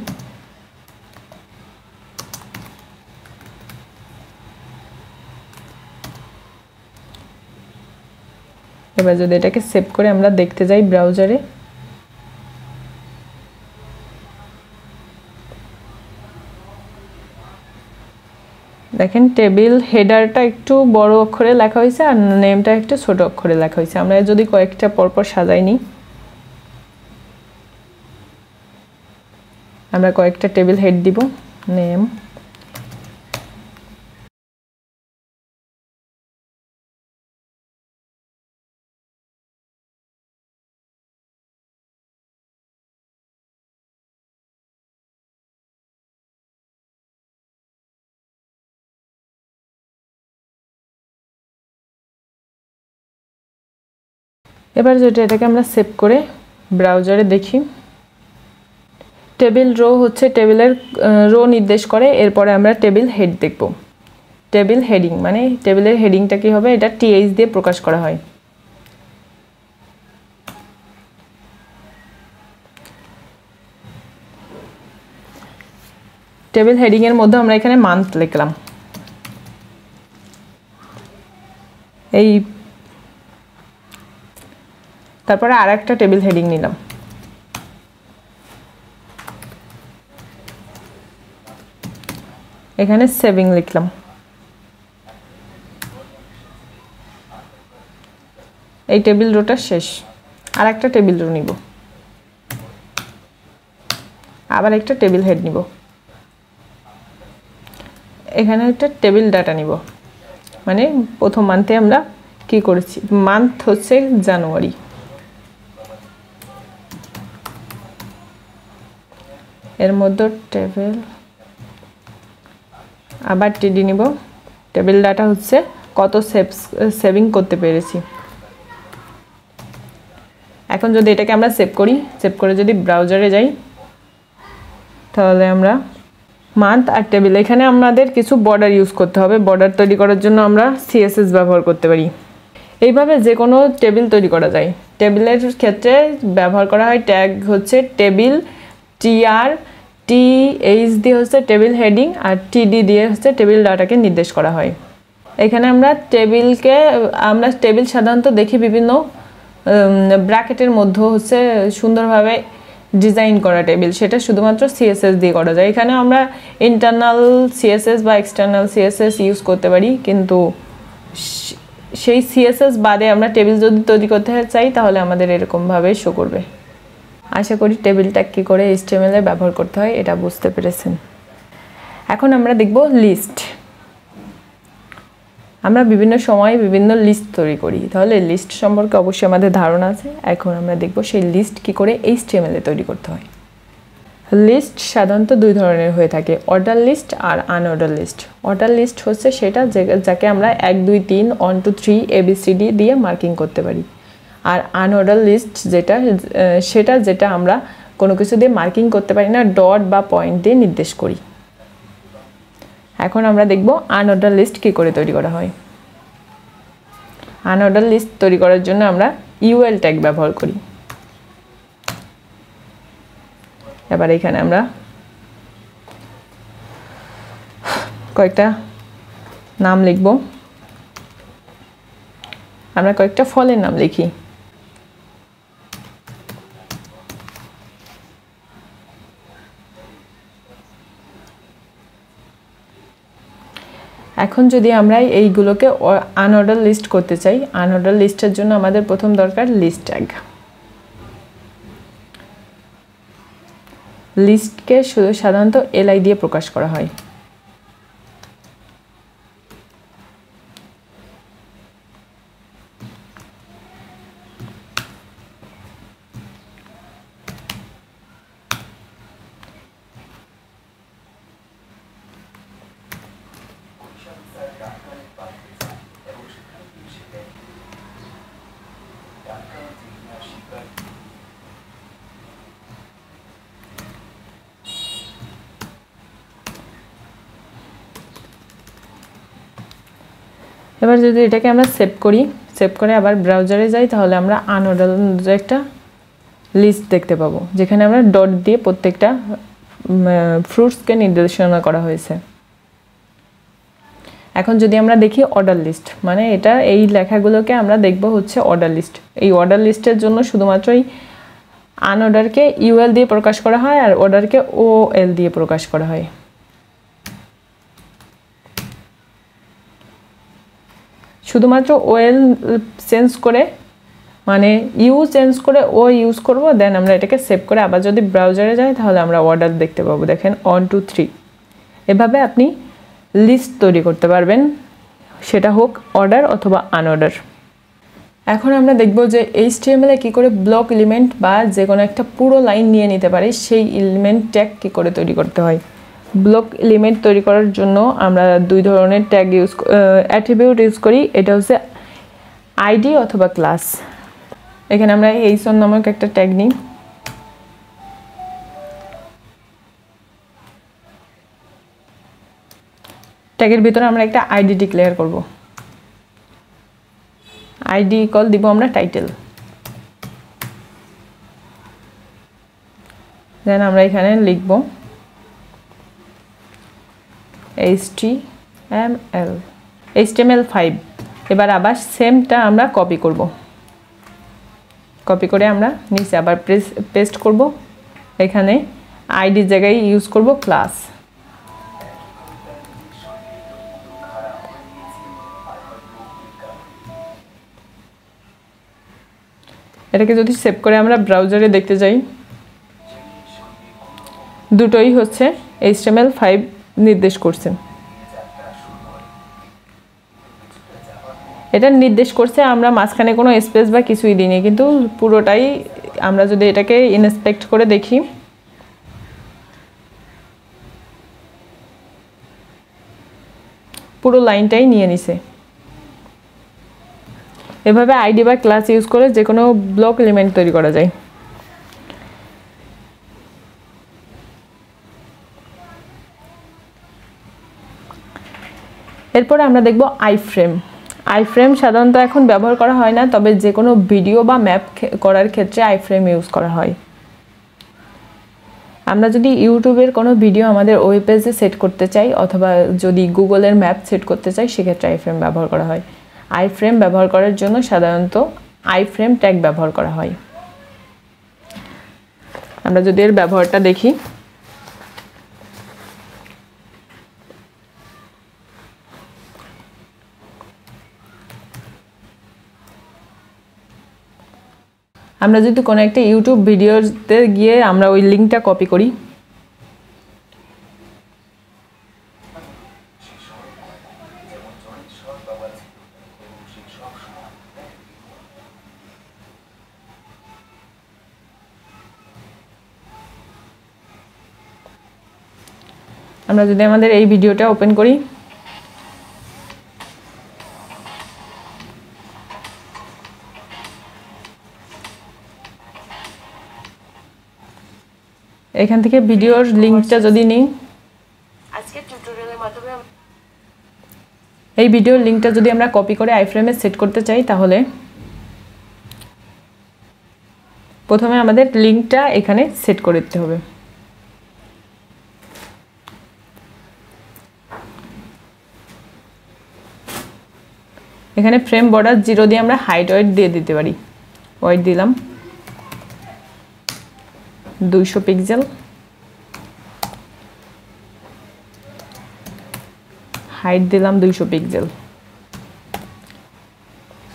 Speaker 1: এবার যদি এটাকে সেভ করে আমরা দেখতে যাই ব্রাউজারে, দেখেন টেবিল হেডারটা একটু বড় অক্ষরে লেখা হয়েছে আর নেমটা একটু ছোট অক্ষরে লেখা হয়েছে। আমরা যদি কয়েকটা পরপর সাজাই নিই, আমরা কয়েকটা টেবিল হেড দিব, নেম, এবার যদি এটাকে আমরা সেভ করে ব্রাউজারে দেখি, টেবিল রো হচ্ছে টেবিলের রো নির্দেশ করে। এরপরে আমরা টেবিল হেড দেখব। টেবিল হেডিং মানে টেবিলের হেডিংটা কি হবে, এটা টিএইচ দিয়ে প্রকাশ করা হয়। টেবিল হেডিং এর মধ্যে আমরা এখানে মান্থ লিখলাম। এই তারপরে আরেকটা টেবিল হেডিং নিলাম, এখানে সেভিং লিখলাম। এই টেবিল রোটা শেষ, আরেকটা টেবিল রো নিব, আবার একটা টেবিল হেড নিব, এখানে একটা টেবিল ডাটা নিব, মানে প্রথম মান্থে আমরা কি করেছি, মান্থ হচ্ছে জানুয়ারি, এর মধ্যে টেবিল, আবার টিডি নিব, টেবিল ডাটা হচ্ছে কত সেভিং করতে পেরেছি। এখন যদি এটাকে আমরা সেভ করি, সেভ করে যদি ব্রাউজারে যাই, তাহলে আমরা মান্থ আর টেবিল, এখানে আমাদের কিছু বর্ডার ইউজ করতে হবে। বর্ডার তৈরি করার জন্য আমরা সিএসএস ব্যবহার করতে পারি। এইভাবে যে কোনো টেবিল তৈরি করা যায়। টেবিলের ক্ষেত্রে ব্যবহার করা হয় ট্যাগ হচ্ছে টেবিল, টিআর, টিএইচ দিয়ে হচ্ছে টেবিল হেডিং, আর টিডি দিয়ে হচ্ছে টেবিল ডাটাকে নির্দেশ করা হয়। এখানে আমরা টেবিল সাধারণত দেখি বিভিন্ন ব্র্যাকেটের মধ্যে হচ্ছে সুন্দরভাবে ডিজাইন করা টেবিল, সেটা শুধুমাত্র সিএসএস দিয়ে করা যায়। এখানে আমরা ইন্টারনাল সিএসএস বা এক্সটার্নাল সিএসএস ইউজ করতে পারি, কিন্তু সেই সিএসএস বাদে আমরা টেবিল যদি তৈরি করতে চাই তাহলে আমাদের এরকমভাবে শো করবে। আশা করি টেবিলটা কী করে এইচটিএমএল এ ব্যবহার করতে হয় এটা বুঝতে পেরেছেন। এখন আমরা দেখব লিস্ট। আমরা বিভিন্ন সময় বিভিন্ন লিস্ট তৈরি করি, তাহলে লিস্ট সম্পর্কে অবশ্যই আমাদের ধারণা আছে। এখন আমরা দেখব সেই লিস্ট কী করে এইচটিএমএল এ তৈরি করতে হয়। লিস্ট সাধারণত দুই ধরনের হয়ে থাকে, অর্ডার লিস্ট আর আনঅর্ডার লিস্ট। অর্ডার লিস্ট হচ্ছে সেটা যাকে আমরা 1 2 3 1 2 3 ABCD দিয়ে মার্কিং করতে পারি। আর আনঅর্ডার লিস্ট যেটা আমরা কোনো কিছু দিয়ে মার্কিং করতে পারি না, ডট বা পয়েন্ট দিয়ে নির্দেশ করি। এখন আমরা দেখব আনঅর্ডার লিস্ট কী করে তৈরি করা হয়। আনঅর্ডার লিস্ট তৈরি করার জন্য আমরা ইউএল ট্যাগ ব্যবহার করি। এবার এখানে আমরা কয়েকটা নাম লিখব। আমরা কয়েকটা ফলের নাম লিখি। এখন যদি আমরা এইগুলোকে আনঅর্ডার লিস্ট করতে চাই, আনঅর্ডার লিস্টের জন্য আমাদের প্রথম দরকার লিস্ট ট্যাগ। লিস্টকে সাধারণত এলআই দিয়ে প্রকাশ করা হয়। এবার যদি এটাকে আমরা সেভ করি, সেভ করে আবার ব্রাউজারে যাই, তাহলে আমরা আনঅর্ডার একটা লিস্ট দেখতে পাবো, যেখানে আমরা ডট দিয়ে প্রত্যেকটা ফ্রুটসকে নির্দেশনা করা হয়েছে। এখন যদি আমরা দেখি অর্ডার লিস্ট, মানে এই লেখাগুলোকে আমরা দেখব হচ্ছে অর্ডার লিস্ট। এই অর্ডার লিস্টের জন্য শুধুমাত্র এই আনঅর্ডারকে ইউএল দিয়ে প্রকাশ করা হয় আর অর্ডারকে ওএল দিয়ে প্রকাশ করা হয়। শুধুমাত্র ওএল চেঞ্জ করে, মানে ইউ চেঞ্জ করে ও ইউজ করব, দেন আমরা এটাকে সেভ করে আবার যদি ব্রাউজারে যাই তাহলে আমরা অর্ডার দেখতে পাবো। দেখেন 1 2 3। এভাবে আপনি লিস্ট তৈরি করতে পারবেন, সেটা হোক অর্ডার অথবা আনঅর্ডার। এখন আমরা দেখব যে এইচটিএমএল এ কী করে ব্লক এলিমেন্ট বা যে কোনো একটা পুরো লাইন নিয়ে নিতে পারে সেই এলিমেন্ট ট্যাগ কী করে তৈরি করতে হয়। ব্লক এলিমেন্ট তৈরি করার জন্য আমরা দুই ধরনের ট্যাগ অ্যাট্রিবিউট ইউজ করি। এটা হচ্ছে আইডি অথবা ক্লাস। এখানে আমরা এইচন নামক একটা ট্যাগ নিই। ট্যাগের ভিতরে আমরা একটা আইডি ডিক্লেয়ার করব। আইডি ইকুয়াল দিব আমরা টাইটেল। দেন আমরা এখানে লিখব HTML5। এবার আবার সেমটা আমরা কপি করব। কপি করে আমরা নিচে আবার পেস্ট করব। এখানে আইডির জায়গায় ইউজ করব ক্লাস। এটাকে যদি সেভ করে আমরা ব্রাউজারে দেখতে যাই, দুটোই হচ্ছে HTML5 নির্দেশ করছে। এটা নির্দেশ করছে, আমরা মাঝখানে কোনো স্পেস বা কিছুই দিইনি, কিন্তু পুরোটাই আমরা যদি এটাকে ইন্সপেক্ট করে দেখি, পুরো লাইনটাই নিয়ে নিছে। এভাবে আইডি বা ক্লাস ইউজ করে যে কোনো ব্লক এলিমেন্ট তৈরি করা যায়। এরপরে আমরা দেখব আইফ্রেম। আইফ্রেম সাধারণত এখন ব্যবহার করা হয় না, তবে যে কোনো ভিডিও বা ম্যাপ করার ক্ষেত্রে আইফ্রেম ইউজ করা হয়। আমরা যদি ইউটিউবের কোনো ভিডিও আমাদের ওয়েব পেজে সেট করতে চাই অথবা যদি গুগলের ম্যাপ সেট করতে চাই, সেক্ষেত্রে আইফ্রেম ব্যবহার করা হয়। আইফ্রেম ব্যবহার করার জন্য সাধারণত আইফ্রেম ট্যাগ ব্যবহার করা হয়। আমরা যদি এর ব্যবহারটা দেখি, আমরা যদি কোনো একটা ইউটিউব ভিডিওতে গিয়ে আমরা ওই লিঙ্কটা কপি করি, আমরা যদি আমাদের এই ভিডিওটা ওপেন করি, এখান থেকে ভিডিওর লিঙ্কটা যদি নিই,
Speaker 2: আজকে টিউটোরিয়ালের মাধ্যমে
Speaker 1: এই ভিডিওর লিঙ্কটা যদি আমরা কপি করে আইফ্রেমে সেট করতে চাই, তাহলে প্রথমে আমাদের লিঙ্কটা এখানে সেট করে দিতে হবে। এখানে ফ্রেম বর্ডার 0 দিয়ে আমরা হাইট ওয়েট দিয়ে দিতে পারি। ওয়েট দিলাম 200 পিক্সেল, হাইট দিলাম 200 পিক্সেল।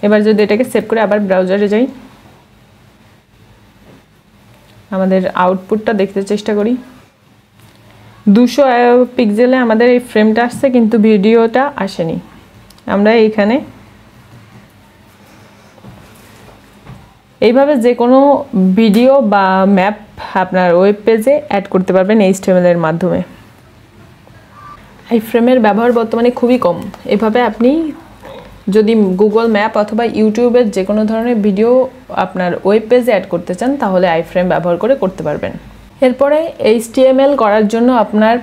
Speaker 1: এবার যদি এটাকে সেভ করে আবার ব্রাউজারে যাই, আমাদের আউটপুটটা দেখতে চেষ্টা করি। 200 পিক্সেলে আমাদের এই ফ্রেমটা আসছে, কিন্তু ভিডিওটা আসেনি। আমরা এইখানে এইভাবে যে কোনো ভিডিও বা ম্যাপ আপনার ওয়েব পেজে অ্যাড করতে পারবেন HTML এর মাধ্যমে। আইফ্রেমের ব্যবহার বর্তমানে খুবই কম। এভাবে আপনি যদি গুগল ম্যাপ অথবা ইউটিউবের যে কোনো ধরনের ভিডিও আপনার ওয়েব পেজে অ্যাড করতে চান, তাহলে আইফ্রেম ব্যবহার করে করতে পারবেন। এরপরে HTML করার জন্য আপনার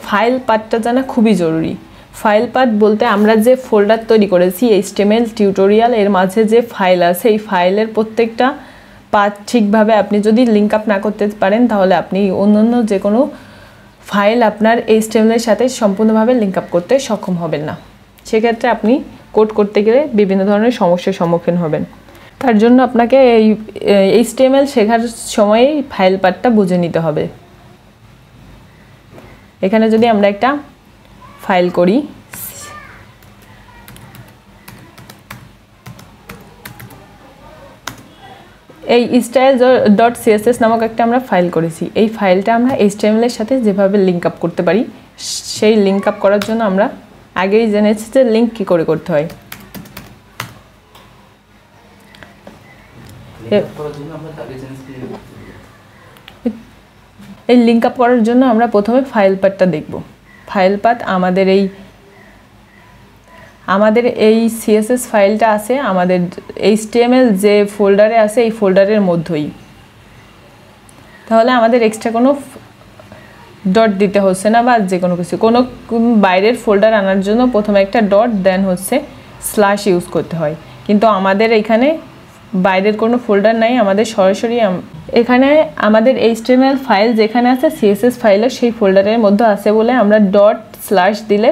Speaker 1: ফাইল পাথটা জানা খুবই জরুরি। ফাইল পাথ বলতে আমরা যে ফোল্ডার তৈরি করেছি HTML টিউটোরিয়াল, এর মাঝে যে ফাইল আছে, এই ফাইলের প্রত্যেকটা পাথ ঠিকভাবে আপনি যদি লিঙ্ক আপ না করতে পারেন, তাহলে আপনি অন্য যে কোনো ফাইল আপনার HTML এর সাথে সম্পূর্ণভাবে লিঙ্ক আপ করতে সক্ষম হবেন না। সেক্ষেত্রে আপনি কোড করতে গেলে বিভিন্ন ধরনের সমস্যার সম্মুখীন হবেন। তার জন্য আপনাকে এই HTML শেখার সময়েই ফাইল পাথটা বুঝে নিতে হবে। এখানে যদি আমরা একটা ফাইল করি, এই style.css নামক একটা আমরা ফাইল করেছি। এই ফাইলটা আমরা HTML এর সাথে যেভাবে লিঙ্ক আপ করতে পারি, সেই লিঙ্ক আপ করার জন্য আমরা আগেই জেনেছি যে লিঙ্ক কী করে করতে হয়। এই লিঙ্ক আপ করার জন্য আমরা প্রথমে ফাইল পাথটা দেখব। ফাইল পাথ আমাদের এই CSS ফাইলটা আছে আমাদের HTML যে ফোল্ডারে আছে, এই ফোল্ডারের মধ্যেই। তাহলে আমাদের এক্সট্রা কোনো ডট দিতে হচ্ছে না, বা যে কোনো কিছু কোনো বাইরের ফোল্ডার আনার জন্য প্রথমে একটা ডট, দেন হচ্ছে স্ল্যাশ ইউজ করতে হয়। কিন্তু আমাদের এখানে বাইরের কোনো ফোল্ডার নাই, আমাদের সরাসরি এখানে আমাদের HTML ফাইল যেখানে আছে CSS ফাইলও সেই ফোল্ডারের মধ্যে আছে বলে আমরা ডট স্ল্যাশ দিলে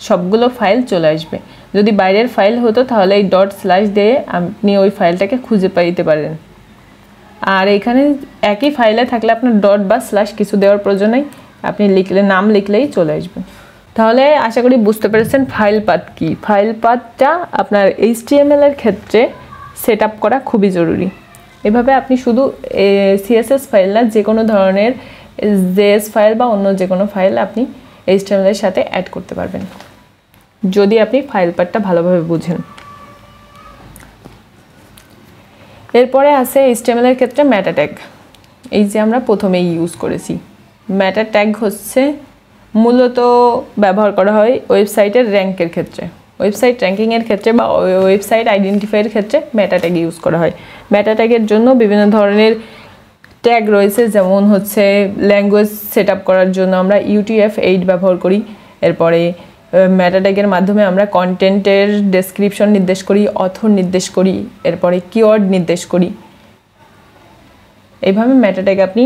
Speaker 1: সবগুলো ফাইল চলে আসবে। যদি বাইরের ফাইল হতো তাহলে এই ডট স্ল্যাশ দিয়ে আপনি ওই ফাইলটাকে খুঁজে পাইতে পারেন। আর এখানে একই ফাইলে থাকলে আপনার ডট বা স্ল্যাশ কিছু দেওয়ার প্রয়োজন নেই, আপনি নাম লিখলেই চলে আসবে। তাহলে আশা করি বুঝতে পেরেছেন ফাইল পাথ কি। ফাইল পাথটা আপনার HTML এর ক্ষেত্রে সেট আপ করা খুবই জরুরি। এভাবে আপনি শুধু CSS ফাইল না, যে কোনো ধরনের জেএস ফাইল বা অন্য যে কোনো ফাইল আপনি HTML এর সাথে অ্যাড করতে পারবেন যদি আপনি ফাইল পার্টটা ভালোভাবে বুঝেন। এরপরে আছে HTML এর ক্ষেত্রে মেটা ট্যাগ। এই যে আমরা প্রথমেই ইউজ করেছি। মেটা ট্যাগ হচ্ছে মূলত ব্যবহার করা হয় ওয়েবসাইটের র্যাঙ্কের ক্ষেত্রে, ওয়েবসাইট র্যাঙ্কিংয়ের ক্ষেত্রে বা ওয়েবসাইট আইডেন্টিফাইয়ের ক্ষেত্রে মেটা ট্যাগ ইউজ করা হয়। মেটা ট্যাগের জন্য বিভিন্ন ধরনের ট্যাগ রয়েছে, যেমন হচ্ছে ল্যাঙ্গুয়েজ সেট আপ করার জন্য আমরা UTF-8 ব্যবহার করি। এরপরে মেটা ট্যাগের মাধ্যমে আমরা কন্টেন্টের ডেসক্রিপশন নির্দেশ করি, অথর নির্দেশ করি, এরপরে কিওয়ার্ড নির্দেশ করি। এইভাবে মেটা ট্যাগ আপনি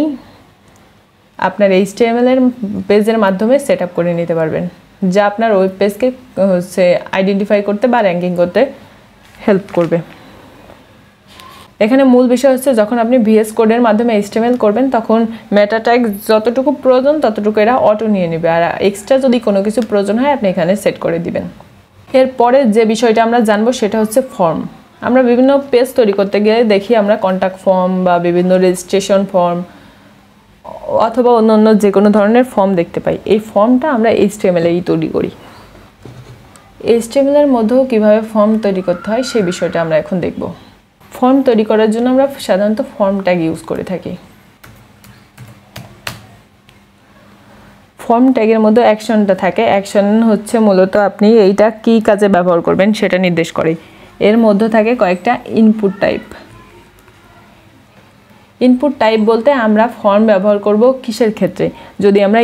Speaker 1: আপনার HTML এর পেজের মাধ্যমে সেট আপ করে নিতে পারবেন, যা আপনার ওয়েব পেজকে হচ্ছে আইডেন্টিফাই করতে বা র্যাঙ্কিং করতে হেল্প করবে। এখানে মূল বিষয় হচ্ছে যখন আপনি VS কোডের মাধ্যমে HTML করবেন তখন মেটা ট্যাগ যতটুকু প্রয়োজন ততটুকু এরা অটো নিয়ে নেবে, আর এক্সট্রা যদি কোনো কিছু প্রয়োজন হয় আপনি এখানে সেট করে দিবেন। এরপরে যে বিষয়টা আমরা জানবো সেটা হচ্ছে ফর্ম। আমরা বিভিন্ন পেজ তৈরি করতে গেলে দেখি আমরা কন্ট্যাক্ট ফর্ম বা বিভিন্ন রেজিস্ট্রেশন ফর্ম অথবা অন্য যে কোনো ধরনের ফর্ম দেখতে পাই। এই ফর্মটা আমরা HTML-এই তৈরি করি। HTML এর মধ্যেও কীভাবে ফর্ম তৈরি করতে হয় সেই বিষয়টা আমরা এখন দেখব। ফর্ম তৈরি করার জন্য আমরা সাধারণত ফর্ম ট্যাগ ইউজ করে থাকি। ফর্ম ট্যাগের মধ্যে অ্যাকশনটা থাকে। অ্যাকশন হচ্ছে মূলত আপনি এইটা কী কাজে ব্যবহার করবেন সেটা নির্দেশ করে। এর মধ্যে থাকে কয়েকটা ইনপুট টাইপ। ইনপুট টাইপ বলতে আমরা ফর্ম ব্যবহার করব কিসের ক্ষেত্রে? যদি আমরা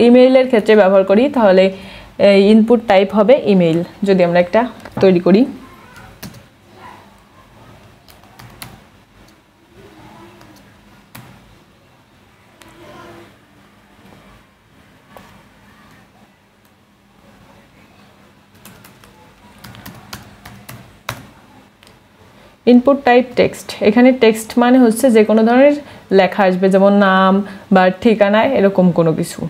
Speaker 1: ইমেইলের ক্ষেত্রে ব্যবহার করি তাহলে ইনপুট টাইপ হবে ইমেইল। যদি আমরা একটা তৈরি করি, ইনপুট টাইপ টেক্সট। এখানে টেক্সট মানে হচ্ছে যে কোনো ধরনের লেখা আসবে, যেমন নাম বা ঠিকানা এরকম কোনো কিছু।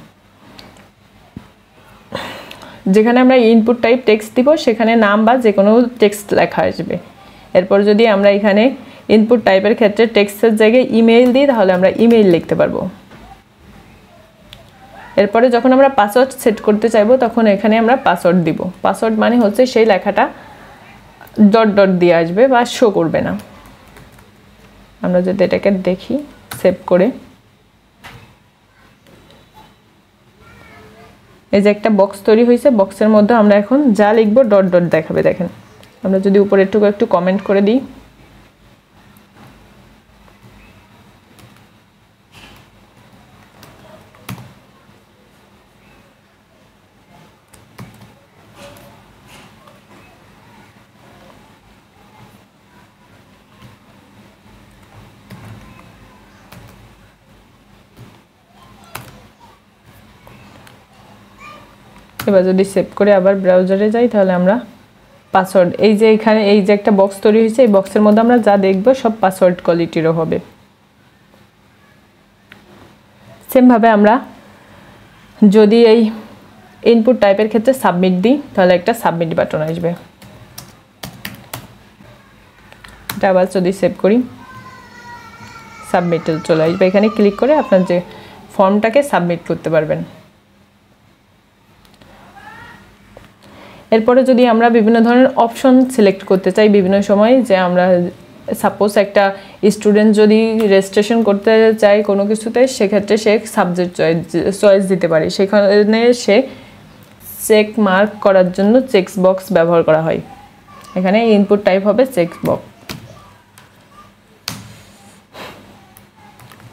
Speaker 1: যেখানে আমরা ইনপুট টাইপ টেক্সট দিব সেখানে নাম বা যে কোনো টেক্সট লেখা আসবে। এরপর যদি আমরা এখানে ইনপুট টাইপের ক্ষেত্রে টেক্সটের জায়গায় ইমেইল দিই তাহলে আমরা ইমেইল লিখতে পারবো। এরপরে যখন আমরা পাসওয়ার্ড সেট করতে চাইবো তখন এখানে আমরা পাসওয়ার্ড দিব। পাসওয়ার্ড মানে হচ্ছে সেই লেখাটা ডট ডট দিয়ে আসবে বা শো করবে না। আমরা যদি এটাকে দেখি সেভ করে, এই যে একটা বক্স তৈরি হয়েছে, বক্সের মধ্যে আমরা এখন যা লিখবো ডট ডট দেখাবে। দেখেন, আমরা যদি উপরে একটু কমেন্ট করে দিই, এবার যদি সেভ করে আবার ব্রাউজারে যাই তাহলে আমরা পাসওয়ার্ড, এই যে এখানে এই যে একটা বক্স তৈরি হয়েছে, এই বক্সের মধ্যে আমরা যা দেখবো সব পাসওয়ার্ড কোয়ালিটিরও হবে। সেমভাবে আমরা যদি এই ইনপুট টাইপের ক্ষেত্রে সাবমিট দিই তাহলে একটা সাবমিট বাটন আসবে। এটা আবার যদি সেভ করি সাবমিটে চলে আসবে। এখানে ক্লিক করে আপনার যে ফর্মটাকে সাবমিট করতে পারবেন। এরপরে যদি আমরা বিভিন্ন ধরনের অপশন সিলেক্ট করতে চাই বিভিন্ন সময়, যে আমরা সাপোজ একটা স্টুডেন্ট যদি রেজিস্ট্রেশন করতে চায় কোনো কিছুতে, সেক্ষেত্রে সে সাবজেক্ট চয়েস দিতে পারে। সেখানে সে চেক মার্ক করার জন্য চেকস বক্স ব্যবহার করা হয়। এখানে ইনপুট টাইপ হবে চেক বক্স।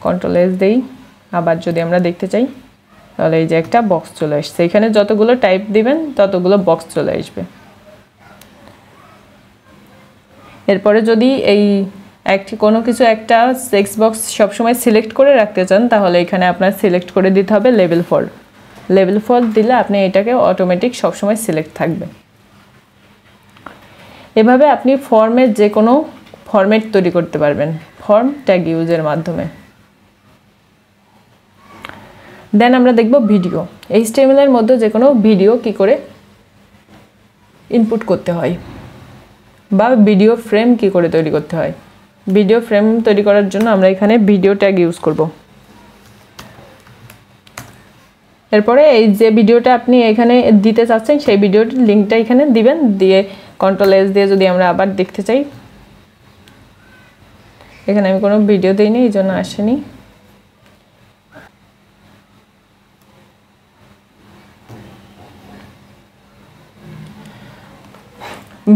Speaker 1: কন্ট্রোল-S দেই। আবার যদি আমরা দেখতে চাই তাহলে এই যে একটা বক্স চলে আসছে, এখানে যতগুলো টাইপ দিবেন ততগুলো বক্স চলে আসবে। এরপরে যদি এই কোনো কিছু একটা টেক্সট বক্স সবসময় সিলেক্ট করে রাখতে চান তাহলে এখানে আপনার সিলেক্ট করে দিতে হবে লেবেল ফর। লেবেল ফর দিলে আপনি এটাকে অটোমেটিক সবসময় সিলেক্ট থাকবে। এভাবে আপনি ফর্মের যে কোনো ফরম্যাট তৈরি করতে পারবেন ফর্ম ট্যাগ ইউজের মাধ্যমে। দেন আমরা দেখব ভিডিও। HTML এর মধ্যে যে কোনো ভিডিও কি করে ইনপুট করতে হয় বা ভিডিও ফ্রেম কি করে তৈরি করতে হয়। ভিডিও ফ্রেম তৈরি করার জন্য আমরা এখানে ভিডিও ট্যাগ ইউজ করব। এরপরে এই যে ভিডিওটা আপনি এখানে দিতে চাচ্ছেন সেই ভিডিওটির লিঙ্কটা এখানে দিবেন, দিয়ে Ctrl+S দিয়ে যদি আমরা আবার দেখতে চাই, এখানে আমি কোনো ভিডিও দিইনি এই জন্য আসেনি।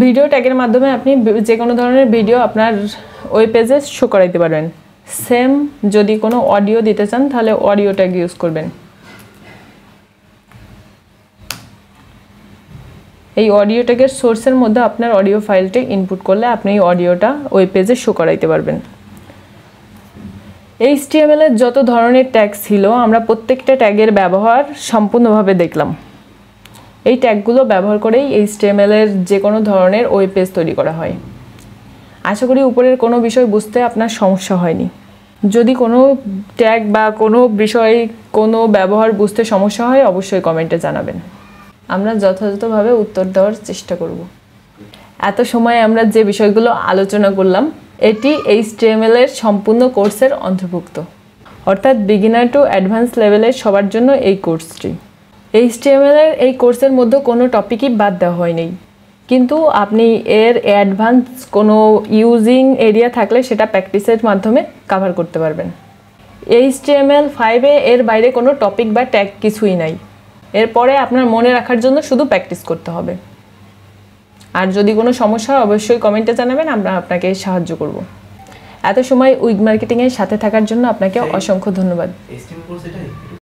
Speaker 1: ভিডিও ট্যাগের মাধ্যমে আপনি যে কোনো ধরনের ভিডিও আপনার ওয়েব পেজে শো করাইতে পারবেন। সেম যদি কোনো অডিও দিতে চান তাহলে অডিও ট্যাগ ইউজ করবেন। এই অডিও ট্যাগের সোর্সের মধ্যে আপনার অডিও ফাইলটি ইনপুট করলে আপনি এই অডিওটা ওয়েব পেজে শো করাইতে পারবেন। HTML এর যত ধরনের ট্যাগ ছিল আমরা প্রত্যেকটা ট্যাগের ব্যবহার সম্পূর্ণভাবে দেখলাম। এই ট্যাগগুলো ব্যবহার করেই HTML এর যে কোনো ধরনের ওয়েব পেজ তৈরি করা হয়। আশা করি উপরের কোনো বিষয় বুঝতে আপনার সমস্যা হয়নি। যদি কোনো ট্যাগ বা কোনো বিষয় কোনো ব্যবহার বুঝতে সমস্যা হয় অবশ্যই কমেন্টে জানাবেন, আমরা যথাযথভাবে উত্তর দেওয়ার চেষ্টা করব। এত সময় আমরা যে বিষয়গুলো আলোচনা করলাম এটি HTML এর সম্পূর্ণ কোর্সের অন্তর্ভুক্ত, অর্থাৎ বিগিনার টু অ্যাডভান্স লেভেলের সবার জন্য এই কোর্সটি। HTML এর এই কোর্সের মধ্যে কোনো টপিকই বাদ দেওয়া হয়নি, কিন্তু আপনি এর অ্যাডভান্স কোনো ইউজিং এরিয়া থাকলে সেটা প্র্যাকটিসের মাধ্যমে কভার করতে পারবেন। HTML5 এর বাইরে কোনো টপিক বা ট্যাগ কিছুই নাই। এরপরে আপনার মনে রাখার জন্য শুধু প্র্যাকটিস করতে হবে। আর যদি কোনো সমস্যা হয় অবশ্যই কমেন্টে জানাবেন, আমরা আপনাকে সাহায্য করব। এত সময় উইগ মার্কেটিংয়ের সাথে থাকার জন্য আপনাকে অসংখ্য ধন্যবাদ।